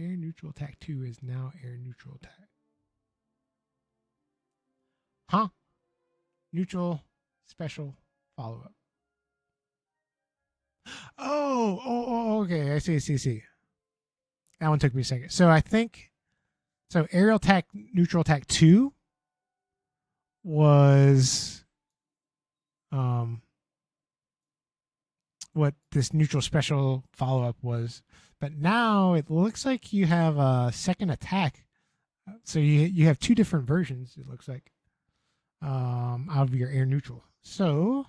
Air neutral attack 2 is now air neutral attack. Huh? Neutral special follow up. Oh, okay. I see. That one took me a second. So I think, aerial attack, neutral attack 2 was what this neutral special follow up was. But now it looks like you have a second attack. So you have two different versions, it looks like, out of your air neutral. So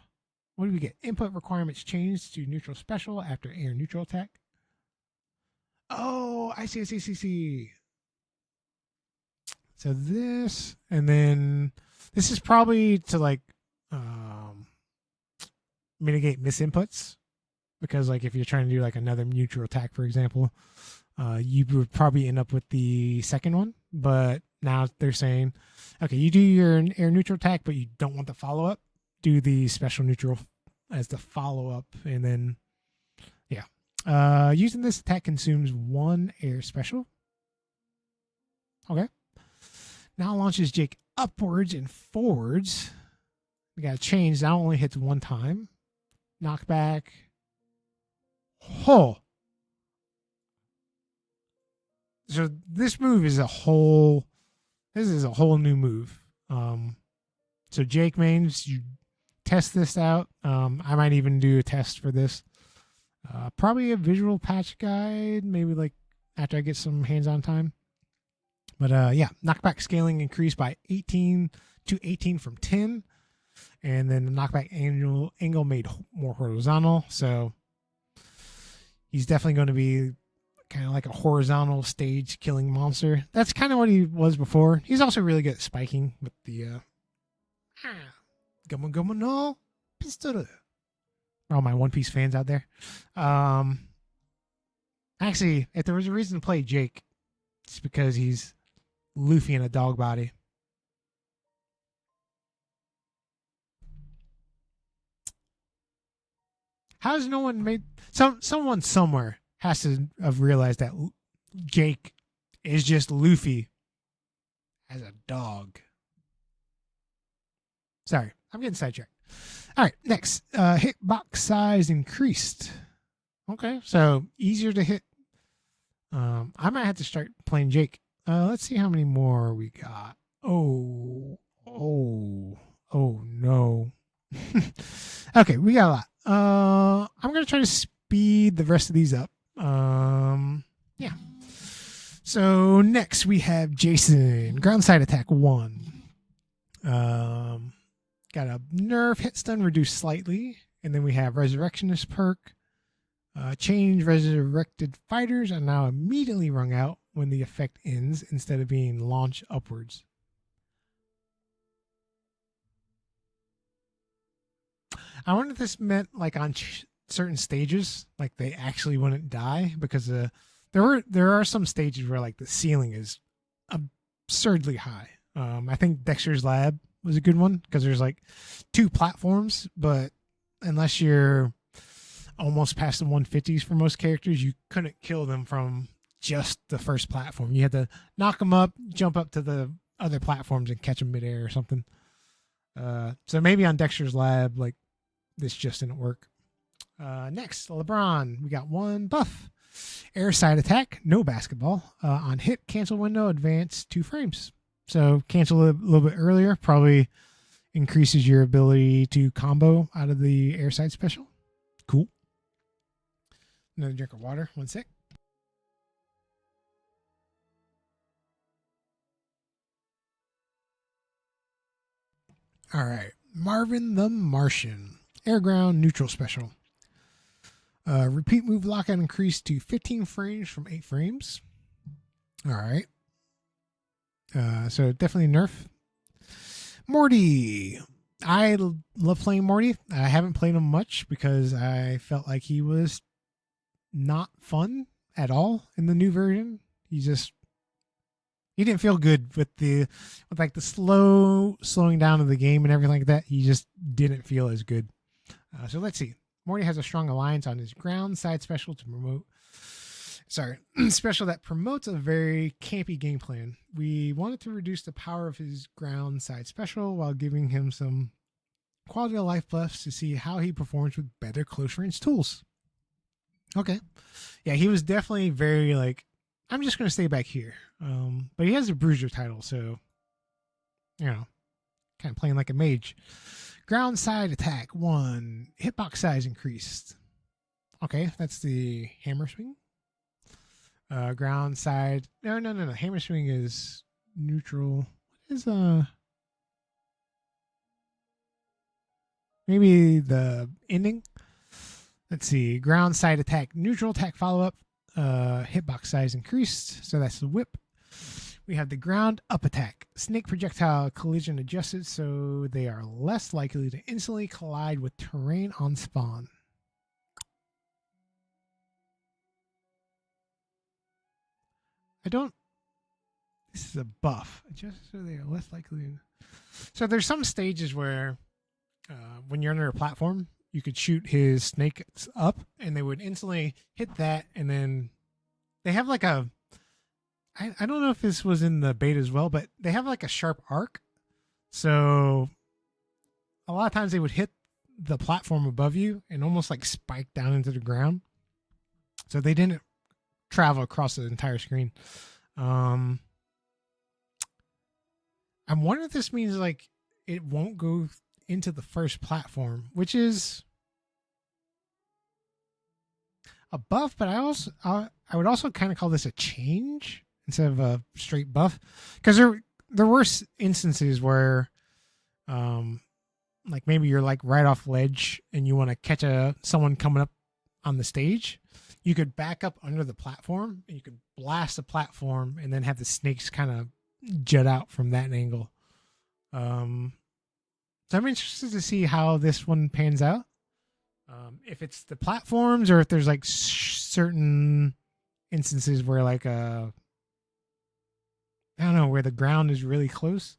what do we get? Input requirements changed to neutral special after air neutral attack. Oh, I see. So this, and then this is probably to like mitigate misinputs, because like if you're trying to do like another neutral attack, for example, you would probably end up with the second one. But now they're saying, okay, you do your air neutral attack, but you don't want the follow up. Do the special neutral as the follow up, and then using this attack consumes 1 air special. Okay. Now launches Jake upwards and forwards. We got to change. That only hits 1 time. Knockback. Oh. So this move is a whole. This is a whole new move. So Jake mains, you test this out. I might even do a test for this. Probably a visual patch guide, maybe like after I get some hands-on time. But knockback scaling increased by 18 to 18 from 10. And then the knockback angle made more horizontal. So he's definitely going to be kind of like a horizontal stage killing monster. That's kind of what he was before. He's also really good at spiking with the Gumma no pistol. All my One Piece fans out there. Actually, if there was a reason to play Jake, it's because he's Luffy in a dog body. How has no one made someone somewhere has to have realized that Jake is just Luffy as a dog. Sorry, I'm getting sidetracked. All right, next, hitbox size increased. Okay, so easier to hit. I might have to start playing Jake. Let's see how many more we got. Oh no. Okay, we got a lot. I'm gonna try to speed the rest of these up. Yeah. So next we have Jason, ground side attack 1. Got a nerf, hit stun reduced slightly, and then we have resurrectionist perk. Change resurrected fighters are now immediately rung out when the effect ends instead of being launched upwards. I wonder if this meant like on certain stages, like they actually wouldn't die, because there are some stages where like the ceiling is absurdly high. I think Dexter's Lab was a good one because there's like 2 platforms, but unless you're almost past the 150s for most characters, you couldn't kill them from just the first platform. You had to knock them up, jump up to the other platforms and catch them midair or something. So maybe on Dexter's Lab, like this just didn't work. Next, LeBron, we got 1 buff. Air side attack, no basketball. On hit, cancel window, advance 2 frames. So cancel a little bit earlier, probably increases your ability to combo out of the air side special. Cool. Another drink of water. One sec. All right. Marvin the Martian. Air ground neutral special. Repeat move lockout increased to 15 frames from 8 frames. All right. So definitely nerf. Morty. I love playing Morty. I haven't played him much because I felt like he was not fun at all in the new version. He didn't feel good with like the slowing down of the game and everything like that. He just didn't feel as good. So let's see. Morty has a strong alliance on his ground side special special that promotes a very campy game plan. We wanted to reduce the power of his ground side special while giving him some quality of life buffs to see how he performs with better close range tools. Okay. Yeah, he was definitely very like, I'm just going to stay back here. But he has a bruiser title, so, kind of playing like a mage. Ground side attack 1. Hitbox size increased. Okay, that's the hammer swing. Ground side. No. Hammer swing is neutral. What is maybe the ending? Let's see. Ground side attack neutral attack follow up. Hitbox size increased, so that's the whip. We have the ground up attack. Snake projectile collision adjusted so they are less likely to instantly collide with terrain on spawn. This is a buff. Adjusted so they are less likely. So there's some stages where when you're under a platform, you could shoot his snakes up and they would instantly hit that, and then they have like I don't know if this was in the beta as well, but they have like a sharp arc. So a lot of times they would hit the platform above you and almost like spike down into the ground. So they didn't travel across the entire screen. I'm wondering if this means like it won't go into the first platform, which is a buff, but I would also kind of call this a change instead of a straight buff, because there were instances where like maybe you're like right off ledge and you want to catch someone coming up on the stage. You could back up under the platform and you could blast the platform and then have the snakes kind of jut out from that angle. So I'm interested to see how this one pans out. If it's the platforms or if there's like certain instances where like I don't know, where the ground is really close.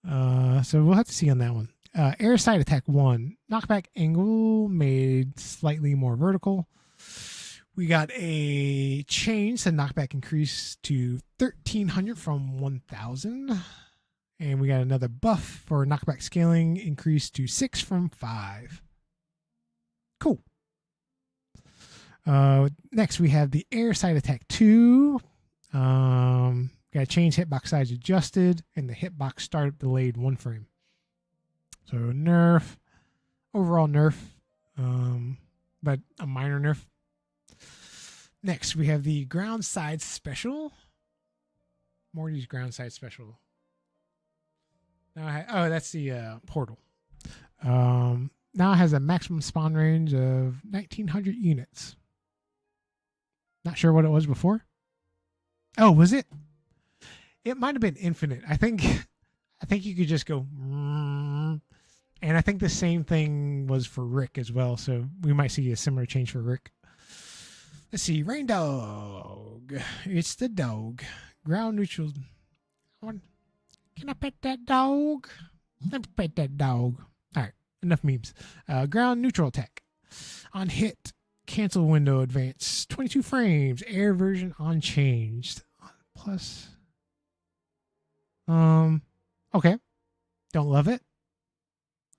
So we'll have to see on that one. Air side attack 1. Knockback angle made slightly more vertical. We got a change to knockback increase to 1,300 from 1,000. And we got another buff for knockback scaling increase to 6 from 5. Cool. Next, we have the air side attack 2. Got change hitbox size adjusted, and the hitbox startup delayed 1 frame. So nerf, overall nerf, but a minor nerf. Next, we have the ground side special. Morty's ground side special. Now that's the portal. Now it has a maximum spawn range of 1,900 units. Not sure what it was before. Oh, was it? It might have been infinite. I think you could just go, and I think the same thing was for Rick as well. So we might see a similar change for Rick. Let's see, Rain Dog. It's the dog. Ground neutral. Can I pet that dog? Let me pet that dog. All right, enough memes. Ground neutral attack. On hit, cancel window advance. 22 frames. Air version unchanged. Plus. Okay. Don't love it.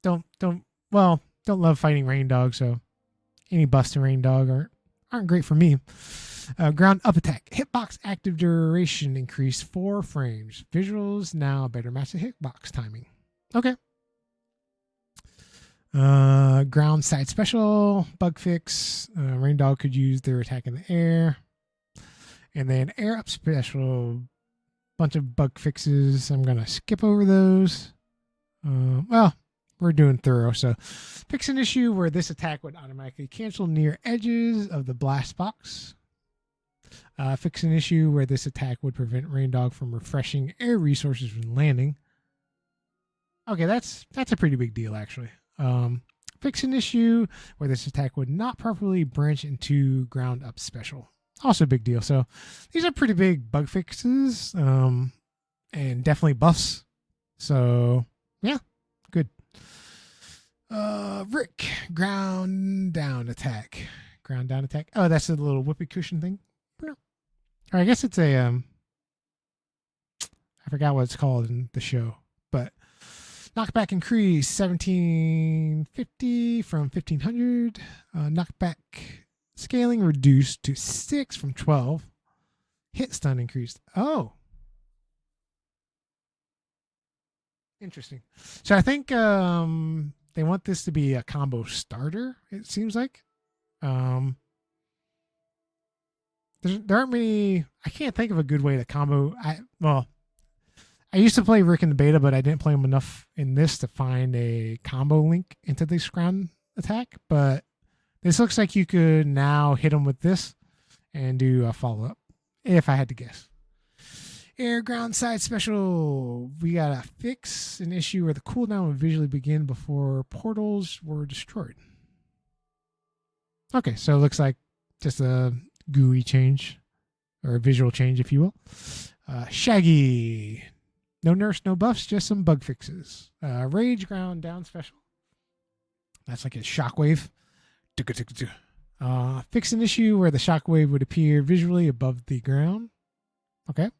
Don't love fighting Rain Dog, so any buffs to Rain Dog aren't great for me. Ground up attack. Hitbox active duration increased 4 frames. Visuals now better match the hitbox timing. Okay. Ground side special, bug fix. Rain Dog could use their attack in the air. And then air up special, bunch of bug fixes. I'm going to skip over those. Well, we're doing thorough. So fix an issue where this attack would automatically cancel near edges of the blast box. Fix an issue where this attack would prevent Rain Dog from refreshing air resources when landing. Okay, that's a pretty big deal, actually. Fix an issue where this attack would not properly branch into ground up special. Also a big deal. So these are pretty big bug fixes, and definitely buffs. So yeah, good. Rick, ground down attack. Ground down attack. Oh, that's a little whoopee cushion thing. Or I guess it's a I forgot what it's called in the show, but knockback increase 1750 from 1500. Knockback scaling reduced to 6 from 12. Hit stun increased. Oh, interesting. So I think they want this to be a combo starter. It seems like. There aren't many. I can't think of a good way to combo. I used to play Rick in the beta, but I didn't play him enough in this to find a combo link into this ground attack. But this looks like you could now hit him with this and do a follow up, if I had to guess. Air ground side special. We got to fix an issue where the cooldown would visually begin before portals were destroyed. Okay, so it looks like just a GUI change or a visual change, if you will. Shaggy. No nerfs, no buffs, just some bug fixes. Rage ground down special. That's like a shockwave. Fix an issue where the shockwave would appear visually above the ground. Okay.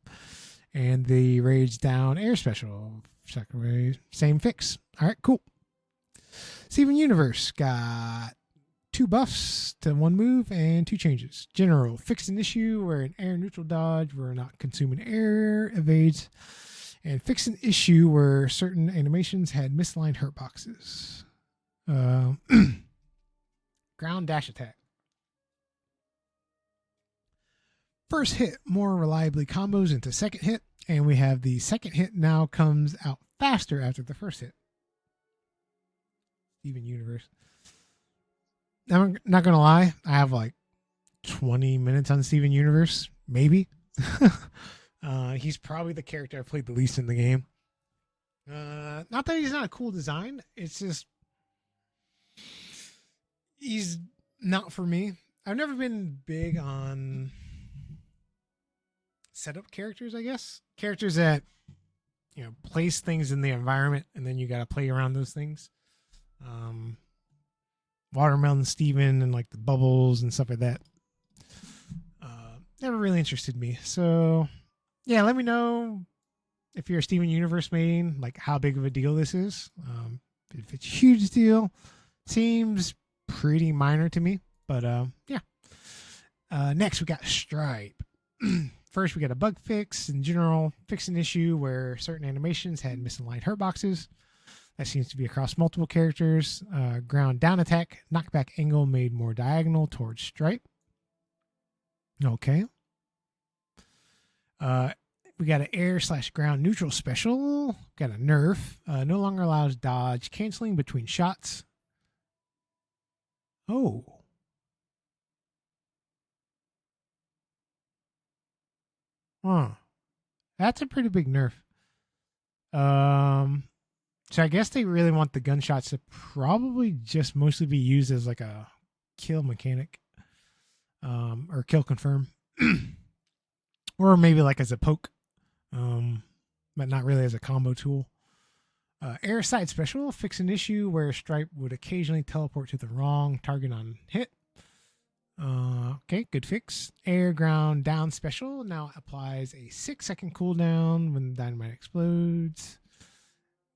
And the rage down air special. Shockwave, same fix. All right, cool. Steven Universe got 2 buffs to 1 move and 2 changes. General, fix an issue where an air neutral dodge where not consuming air evades. And fix an issue where certain animations had misaligned hurt boxes. Ground dash attack. First hit more reliably combos into second hit, and we have the second hit now comes out faster after the first hit. Steven Universe. I'm not going to lie, I have like 20 minutes on Steven Universe, maybe. He's probably the character I've played the least in the game. Not that he's not a cool design, it's just he's not for me. I've never been big on setup characters, I guess. Characters that, place things in the environment and then you got to play around those things. Watermelon Steven and like the bubbles and stuff like that. Never really interested me. So yeah, let me know if you're a Steven Universe main, like how big of a deal this is. If it's a huge deal, seems pretty minor to me, but yeah. Next we got Stripe. First we got a bug fix. In general, fix an issue where certain animations had misaligned hurt boxes. That seems to be across multiple characters. Ground down attack, knockback angle made more diagonal towards Stripe. Okay. We got an air/ground neutral special. Got a nerf. No longer allows dodge canceling between shots. Oh. Huh. That's a pretty big nerf. So I guess they really want the gunshots to probably just mostly be used as like a kill mechanic. Or kill confirm. Or maybe like as a poke. But not really as a combo tool. Air side special, fix an issue where Stripe would occasionally teleport to the wrong target on hit. Okay, good fix. Air ground down special now applies a 6-second cooldown when the dynamite explodes.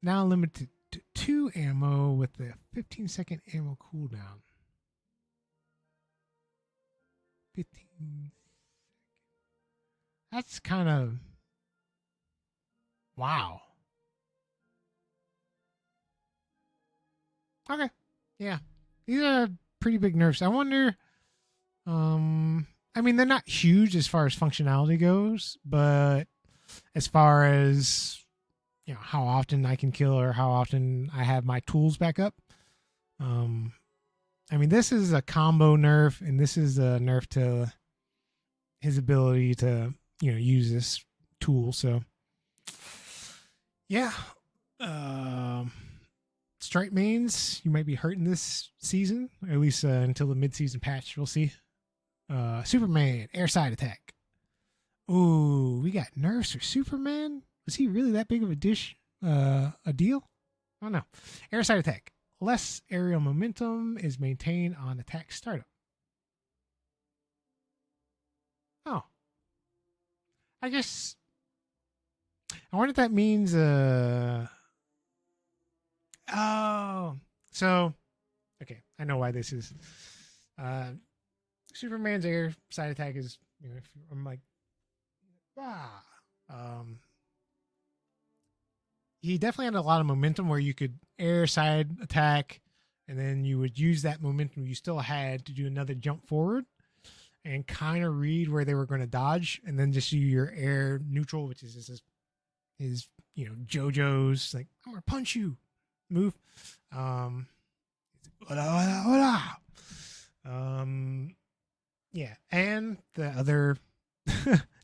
Now limited to 2 ammo with the 15-second ammo cooldown. 15. That's kind of wow. Okay. Yeah, these are pretty big nerfs. I wonder. I mean, they're not huge as far as functionality goes, but as far as how often I can kill or how often I have my tools back up. Um, I mean, this is a combo nerf, and this is a nerf to his ability to use this tool. So yeah, um, Stripe mains, you might be hurting this season, or at least until the mid-season patch. We'll see. Superman air side attack. Ooh, we got nerfs for Superman. Was he really that big of a deal? I don't know. Air side attack. Less aerial momentum is maintained on attack startup. Oh, I guess. I wonder if that means. Oh, so okay, I know why this is. Uh, Superman's air side attack is, if I'm like, um, he definitely had a lot of momentum where you could air side attack, and then you would use that momentum you still had to do another jump forward, and kind of read where they were going to dodge, and then just do your air neutral, which is just his JoJo's like, I'm gonna punch you move. Um, yeah, and the other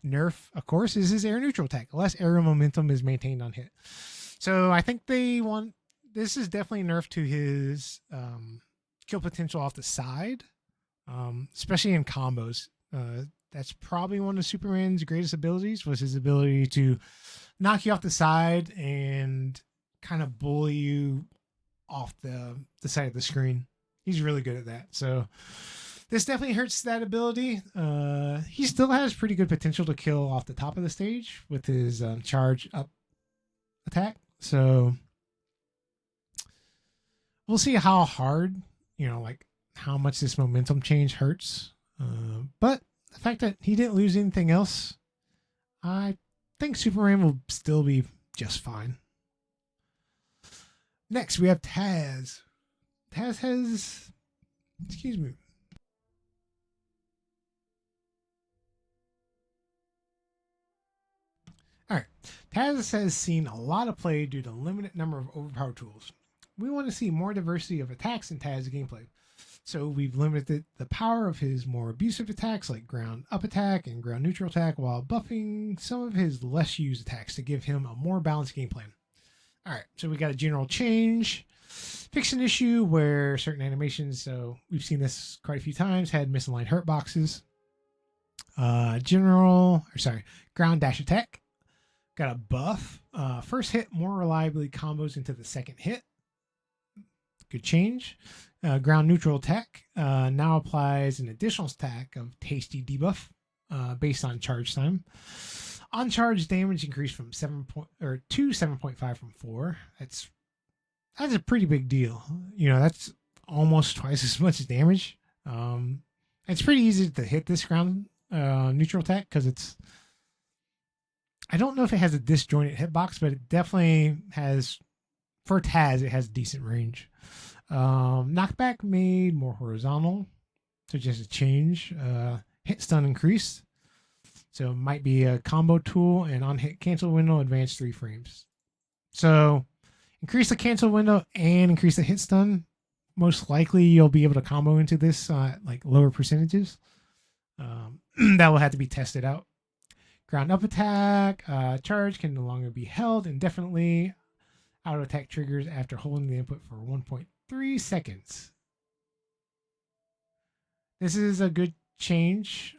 nerf, of course, is his air neutral attack. Less aerial momentum is maintained on hit. So I think they want this is definitely nerf to his kill potential off the side, especially in combos. That's probably one of Superman's greatest abilities, was his ability to knock you off the side and kind of bully you off the side of the screen. He's really good at that. So this definitely hurts that ability. He still has pretty good potential to kill off the top of the stage with his charge up attack. So we'll see how hard, like how much this momentum change hurts. But the fact that he didn't lose anything else, I think Superman will still be just fine. Next, we have Taz. Taz has, excuse me. All right. Taz has seen a lot of play due to limited number of overpowered tools. We want to see more diversity of attacks in Taz gameplay. So we've limited the power of his more abusive attacks like ground up attack and ground neutral attack, while buffing some of his less used attacks to give him a more balanced game plan. All right, so we got a general change. Fix an issue where certain animations, so we've seen this quite a few times, had misaligned hurt boxes. Ground dash attack. Got a buff. First hit more reliably combos into the second hit. Good change. Ground neutral attack now applies an additional stack of tasty debuff based on charge time. On charge damage increased from 7.5 from 4. That's a pretty big deal. That's almost twice as much damage. It's pretty easy to hit this ground neutral attack because it's. I don't know if it has a disjointed hitbox, but it definitely has. For Taz, it has decent range. Knockback made more horizontal, so just a change. Hit stun increased, so it might be a combo tool, and on hit cancel window advanced 3 frames. So increase the cancel window and increase the hit stun. Most likely you'll be able to combo into this like lower percentages. That will have to be tested out. Ground up attack, charge can no longer be held indefinitely. Auto attack triggers after holding the input for 1.3 seconds. This is a good change.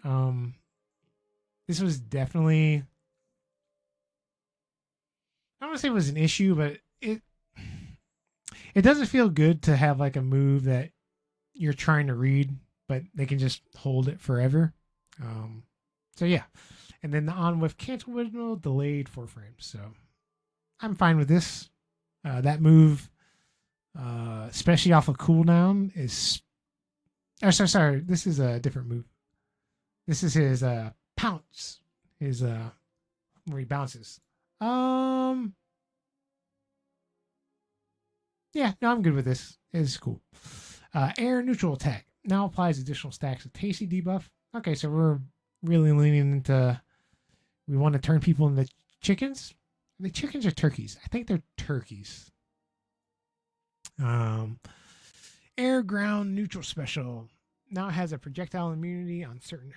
This was definitely, I don't want to say it was an issue, but it doesn't feel good to have like a move that you're trying to read, but they can just hold it forever. So yeah. And then the on with cancel window delayed 4 frames. So I'm fine with this. That move, especially off a cooldown, is. Oh, sorry. This is a different move. This is his pounce. His where he bounces. Yeah, no, I'm good with this. It's cool. Air neutral attack now applies additional stacks of tasty debuff. Okay, so we're really leaning into, we want to turn people into chickens. Are they chickens or turkeys? I think they're turkeys. Air ground neutral special now has a projectile immunity on certain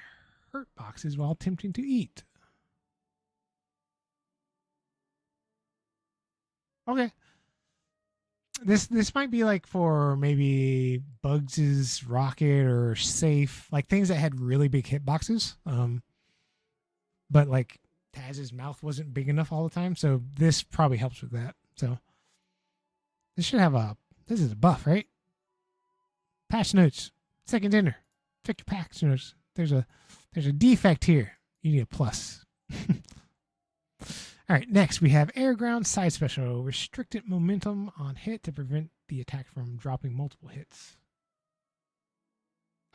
hurt boxes while attempting to eat. Okay. This might be like for maybe Bugs's rocket or safe, like things that had really big hitboxes. But like Taz's mouth wasn't big enough all the time, so this probably helps with that. So this is a buff, right? Patch notes, second dinner, check your patch notes. There's a defect here. You need a plus. All right, next we have Air Ground Side Special. Restricted momentum on hit to prevent the attack from dropping multiple hits.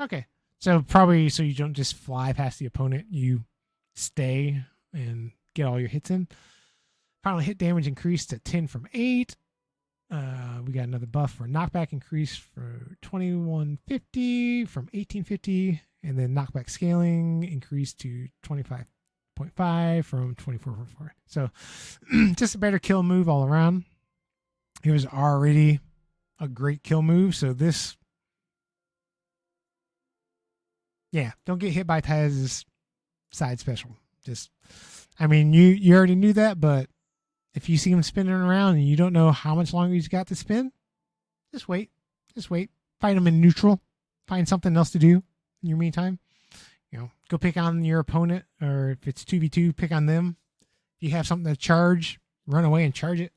Okay, so probably so you don't just fly past the opponent, you stay and get all your hits in. Final hit damage increased to 10 from 8. We got another buff for knockback increase for 2150 from 1850, and then knockback scaling increased to 25.5 from 24.4. So just a better kill move all around. It was already a great kill move, so this, yeah, don't get hit by Taz's side special. Just, I mean, you already knew that, but if you see him spinning around and you don't know how much longer he's got to spin, just wait. Find him in neutral. Find something else to do in your meantime. Go pick on your opponent, or if it's 2v2, pick on them. If you have something to charge, run away and charge it.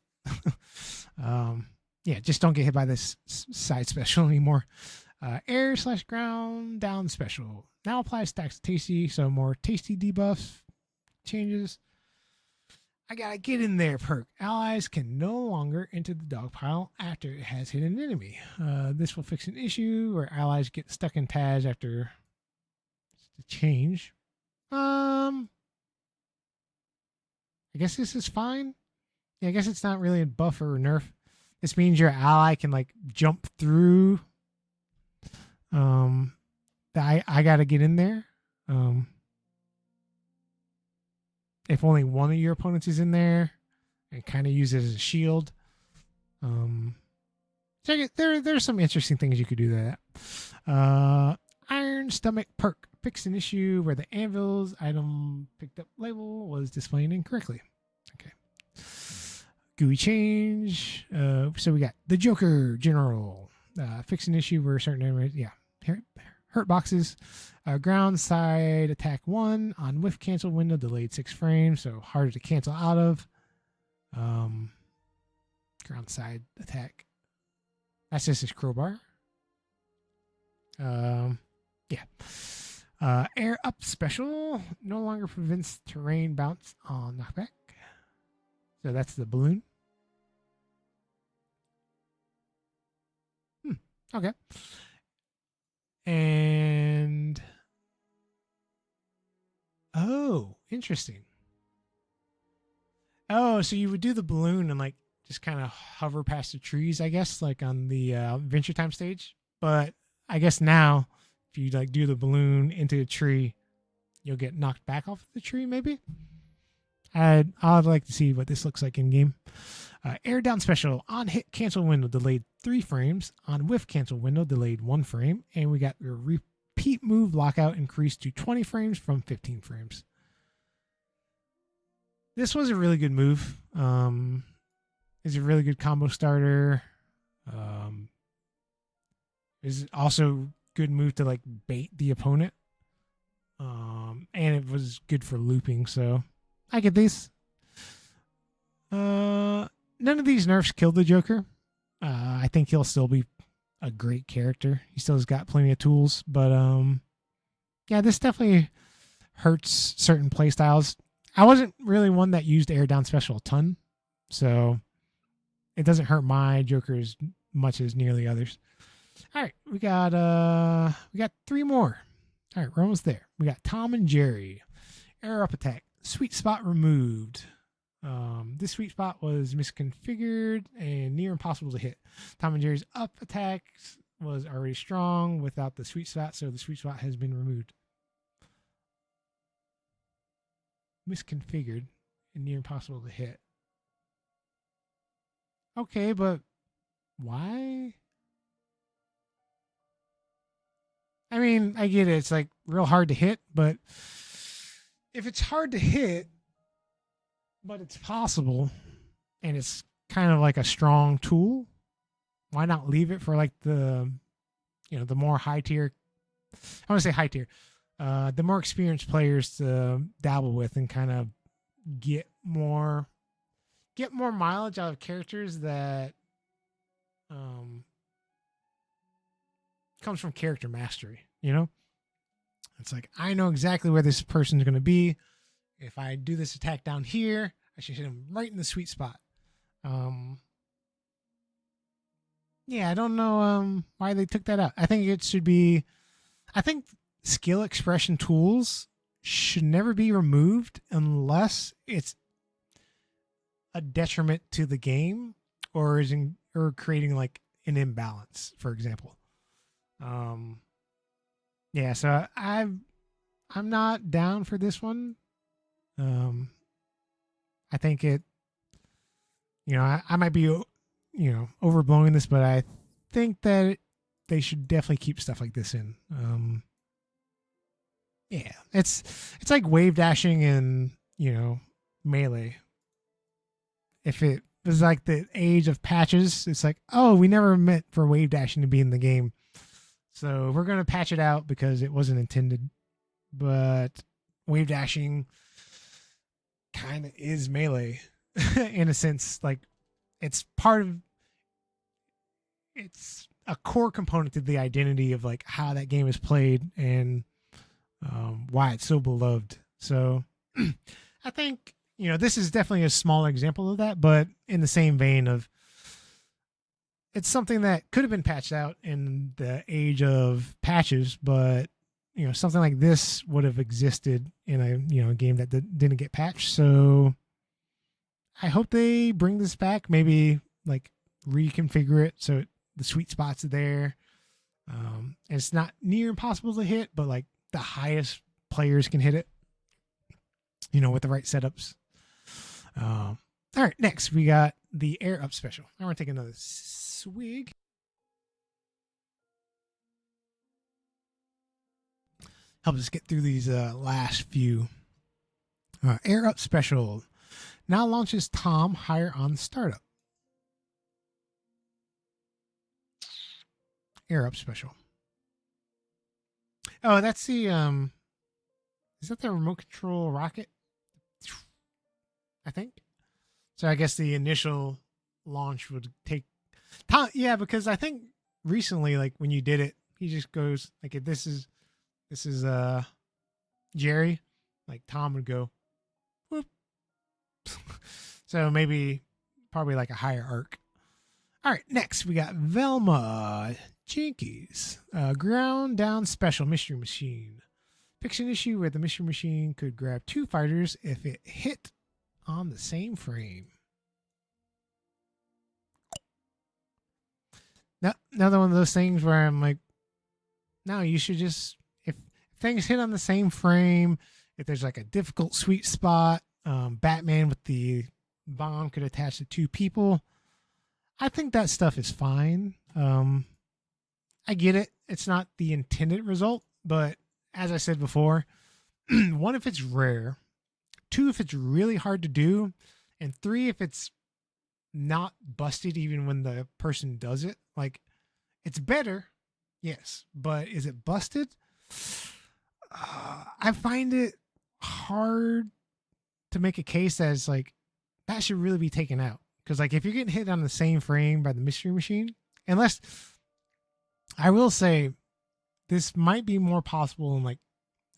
Yeah, just don't get hit by this side special anymore. Air/ground down special now applies stacks of tasty, so more tasty debuffs changes. I gotta get in there perk. Allies can no longer enter the dog pile after it has hit an enemy. This will fix an issue where allies get stuck in Taz after the change. I guess this is fine. Yeah, I guess it's not really a buff or a nerf. This means your ally can like jump through. I gotta get in there. If only one of your opponents is in there, and kind of use it as a shield. Check it. There's some interesting things you could do that. Iron Stomach perk fixed an issue where the anvil's item picked up label was displaying incorrectly. Okay. GUI change. So we got the Joker General. Fix an issue where certain enemies, hurt boxes. Ground side attack 1 on whiff cancel window delayed 6 frames, so harder to cancel out of. Ground side attack. That's just his crowbar. Air up special no longer prevents terrain bounce on knockback. So that's the balloon. Okay. And oh, interesting. Oh, so you would do the balloon and like just kind of hover past the trees, I guess, like on the Adventure Time stage. But I guess now, if you like do the balloon into a tree, you'll get knocked back off the tree, maybe. I'd like to see what this looks like in game. Air down special on hit cancel window delayed 3 frames, on whiff cancel window delayed 1 frame, and we got the repeat move lockout increased to 20 frames from 15 frames. This was a really good move. It's a really good combo starter. Is also good move to like bait the opponent. And it was good for looping, so I get these. None of these nerfs killed the Joker. I think he'll still be a great character. He still has got plenty of tools, but yeah, this definitely hurts certain playstyles. I wasn't really one that used air down special a ton, so it doesn't hurt my Joker as much as nearly others. All right, we got 3 more. All right, we're almost there. We got Tom and Jerry. Air up attack. Sweet spot removed. This sweet spot was misconfigured and near impossible to hit. Tom and Jerry's up attacks was already strong without the sweet spot, so the sweet spot has been removed. Misconfigured and near impossible to hit. Okay, but why? I mean, I get it. It's like real hard to hit, but if it's hard to hit, but it's possible and it's kind of like a strong tool, why not leave it for like the, the more high tier, I want to say high tier, the more experienced players to dabble with and kind of get more mileage out of characters that comes from character mastery. It's like, I know exactly where this person's going to be. If I do this attack down here, I should hit him right in the sweet spot. Yeah, I don't know why they took that out. I think skill expression tools should never be removed unless it's a detriment to the game or creating like an imbalance, for example. Yeah, so I'm not down for this one. I think it, I might be, overblowing this, but I think that they should definitely keep stuff like this in. Yeah, it's like wave dashing in, Melee. If it was like the age of patches, it's like, oh, we never meant for wave dashing to be in the game. So we're going to patch it out because it wasn't intended. But wave dashing kind of is Melee in a sense. Like, it's a core component to the identity of like how that game is played and why it's so beloved. So I think, this is definitely a small example of that, but in the same vein of, it's something that could have been patched out in the age of patches, but something like this would have existed in a game that didn't get patched. So I hope they bring this back, maybe like reconfigure it so the sweet spots are there. And it's not near impossible to hit, but like the highest players can hit it, with the right setups. All right, next we got the Air Up special. I want to take another swig. Help us get through these last few. Air Up special now launches Tom higher on startup. Air Up special. Oh, that's the is that the remote control rocket? I think. So I guess the initial launch would take Tom. Yeah, because I think recently, like when you did it, he just goes like, if this is Jerry, like Tom would go whoop. So probably like a higher arc. All right, next we got Velma Jinkies, ground down special mystery machine. Picks an issue where the mystery machine could grab two fighters if it hit on the same frame. Now, another one of those things where I'm like, no, you should just, if things hit on the same frame, if there's like a difficult sweet spot, Batman with the bomb could attach to two people. I think that stuff is fine. I get it. It's not the intended result, but as I said before, one, if it's rare, two, if it's really hard to do, and three, if it's not busted even when the person does it. Like, it's better, yes, but is it busted? I find it hard to make a case that it's like, that should really be taken out. Because like, if you're getting hit on the same frame by the mystery machine, unless, I will say, this might be more possible in like,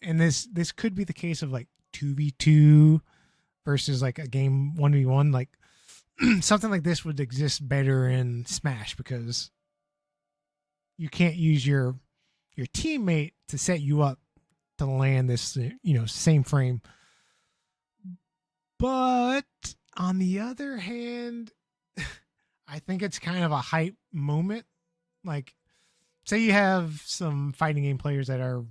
and this could be the case of like 2v2 versus like a game 1v1. Like something like this would exist better in Smash because you can't use your teammate to set you up to land this, same frame. But on the other hand, I think it's kind of a hype moment. Like, say you have some fighting game players that are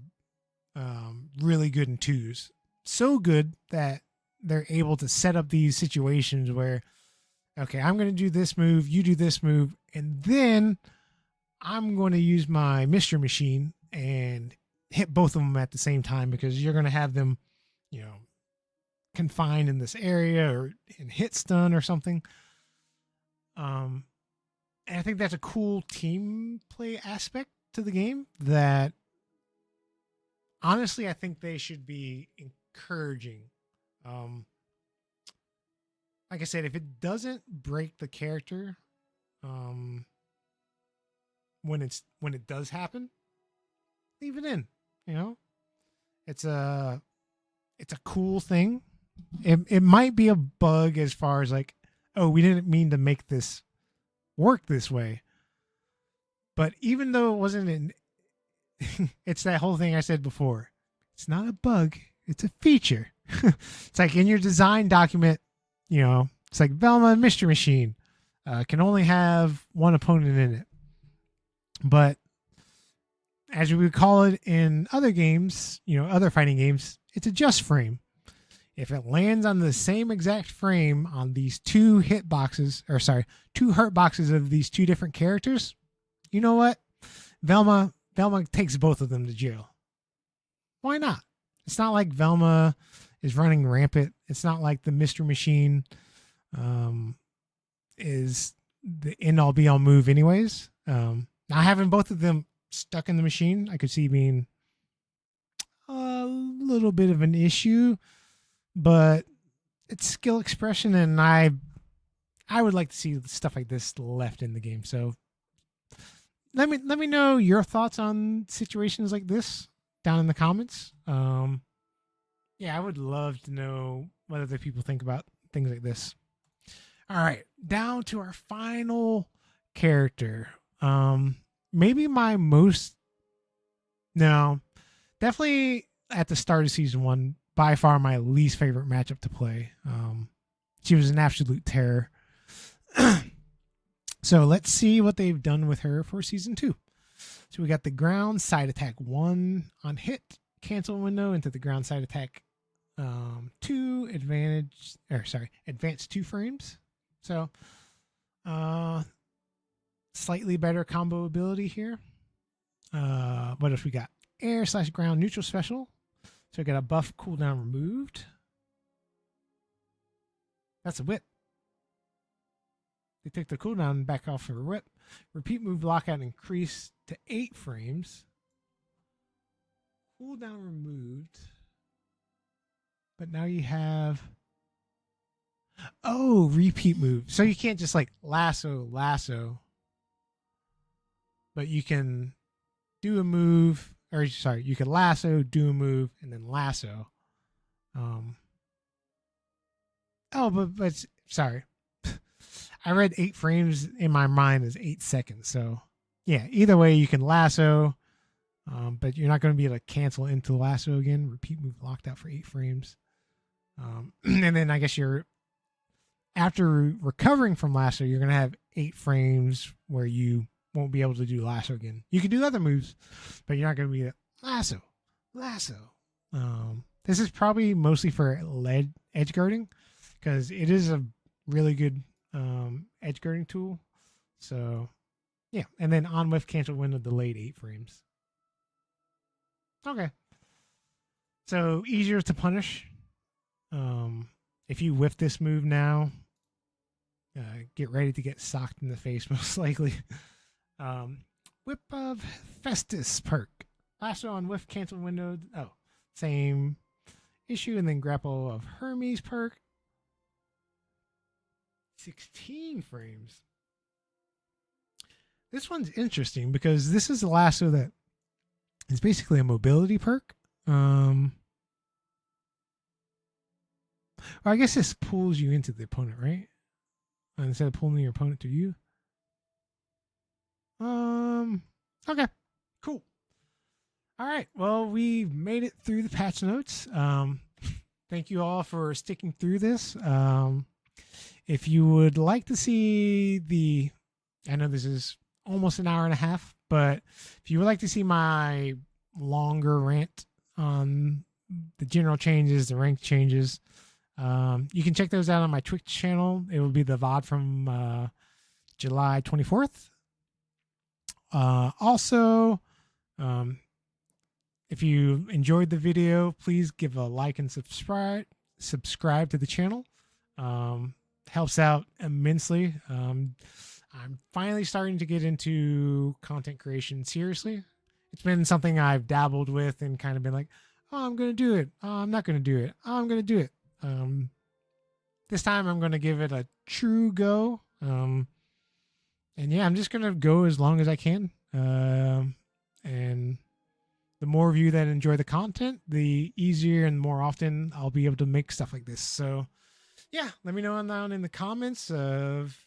really good in twos, so good that they're able to set up these situations where, okay, I'm going to do this move, you do this move, and then I'm going to use my mystery machine and hit both of them at the same time, because you're going to have them, confined in this area or in hit stun or something. And I think that's a cool team play aspect to the game that honestly I think they should be encouraging. Like I said, if it doesn't break the character, when it does happen, leave it in. It's a cool thing. It might be a bug as far as like, oh, we didn't mean to make this work this way. But even though it wasn't it's that whole thing I said before. It's not a bug, it's a feature. It's like in your design document, it's like Velma Mystery Machine can only have one opponent in it. But as we would call it in other games, other fighting games, it's a just frame. If it lands on the same exact frame on these two hurt boxes of these two different characters, you know what? Velma takes both of them to jail. Why not? It's not like Velma is running rampant. It's not like the Mystery Machine is the end-all be-all move anyways. Now having both of them stuck in the machine, I could see being a little bit of an issue, but it's skill expression, and I would like to see stuff like this left in the game. So let me know your thoughts on situations like this down in the comments. I would love to know what other people think about things like this. All right, down to our final character. Maybe my most, no, definitely at the start of season 1, by far my least favorite matchup to play. She was an absolute terror. So let's see what they've done with her for season 2. So we got the ground side attack 1 on hit, cancel window into the ground side attack 2, advanced 2 frames. So slightly better combo ability here. What else we got? Air/ground neutral special. So we got a buff cooldown removed. That's a whip. They took the cooldown back off her whip. Repeat move lockout increased to 8 frames. Cooldown removed. But now you have... Oh, repeat move. So you can't just like lasso. But you can do a move, you can lasso, do a move, and then lasso. But sorry. I read 8 frames in my mind as 8 seconds. So yeah, either way you can lasso, but you're not going to be able to cancel into lasso again. Repeat move locked out for 8 frames. And then I guess after recovering from lasso, you're going to have 8 frames where you won't be able to do lasso again. You can do other moves, but you're not going to be lasso. This is probably mostly for edge guarding, because it is a really good edge guarding tool. So yeah, and then on whiff cancel window delayed 8 frames. Okay, so easier to punish. If you whiff this move now, get ready to get socked in the face most likely. Whip of Festus perk. Lasso on whiff cancel window. Oh, same issue. And then grapple of Hermes perk. 16 frames. This one's interesting because this is a lasso that is basically a mobility perk. Well, I guess this pulls you into the opponent, right? Instead of pulling your opponent to you. Okay, cool. All right, well, we've made it through the patch notes. Thank you all for sticking through this. If you would like to see I know this is almost an hour and a half. But if you would like to see my longer rant on the general changes, the rank changes, you can check those out on my Twitch channel. It will be the VOD from July 24th. Also, if you enjoyed the video, please give a like and subscribe to the channel. Helps out immensely. I'm finally starting to get into content creation seriously. It's been something I've dabbled with and kind of been like, oh, I'm going to do it. Oh, I'm not going to do it. Oh, I'm going to do it. This time I'm going to give it a true go. And yeah, I'm just going to go as long as I can. And the more of you that enjoy the content, the easier and more often I'll be able to make stuff like this. So yeah, let me know down in the comments of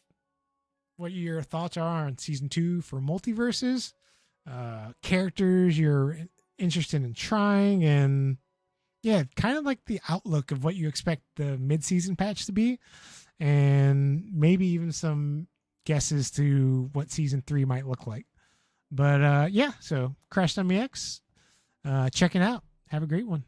what your thoughts are on season 2 for Multiversus, characters you're interested in trying, and yeah, kind of like the outlook of what you expect the mid-season patch to be, and maybe even some guesses to what season 3 might look like. But yeah, so Crashed on MX, check it out. Have a great one.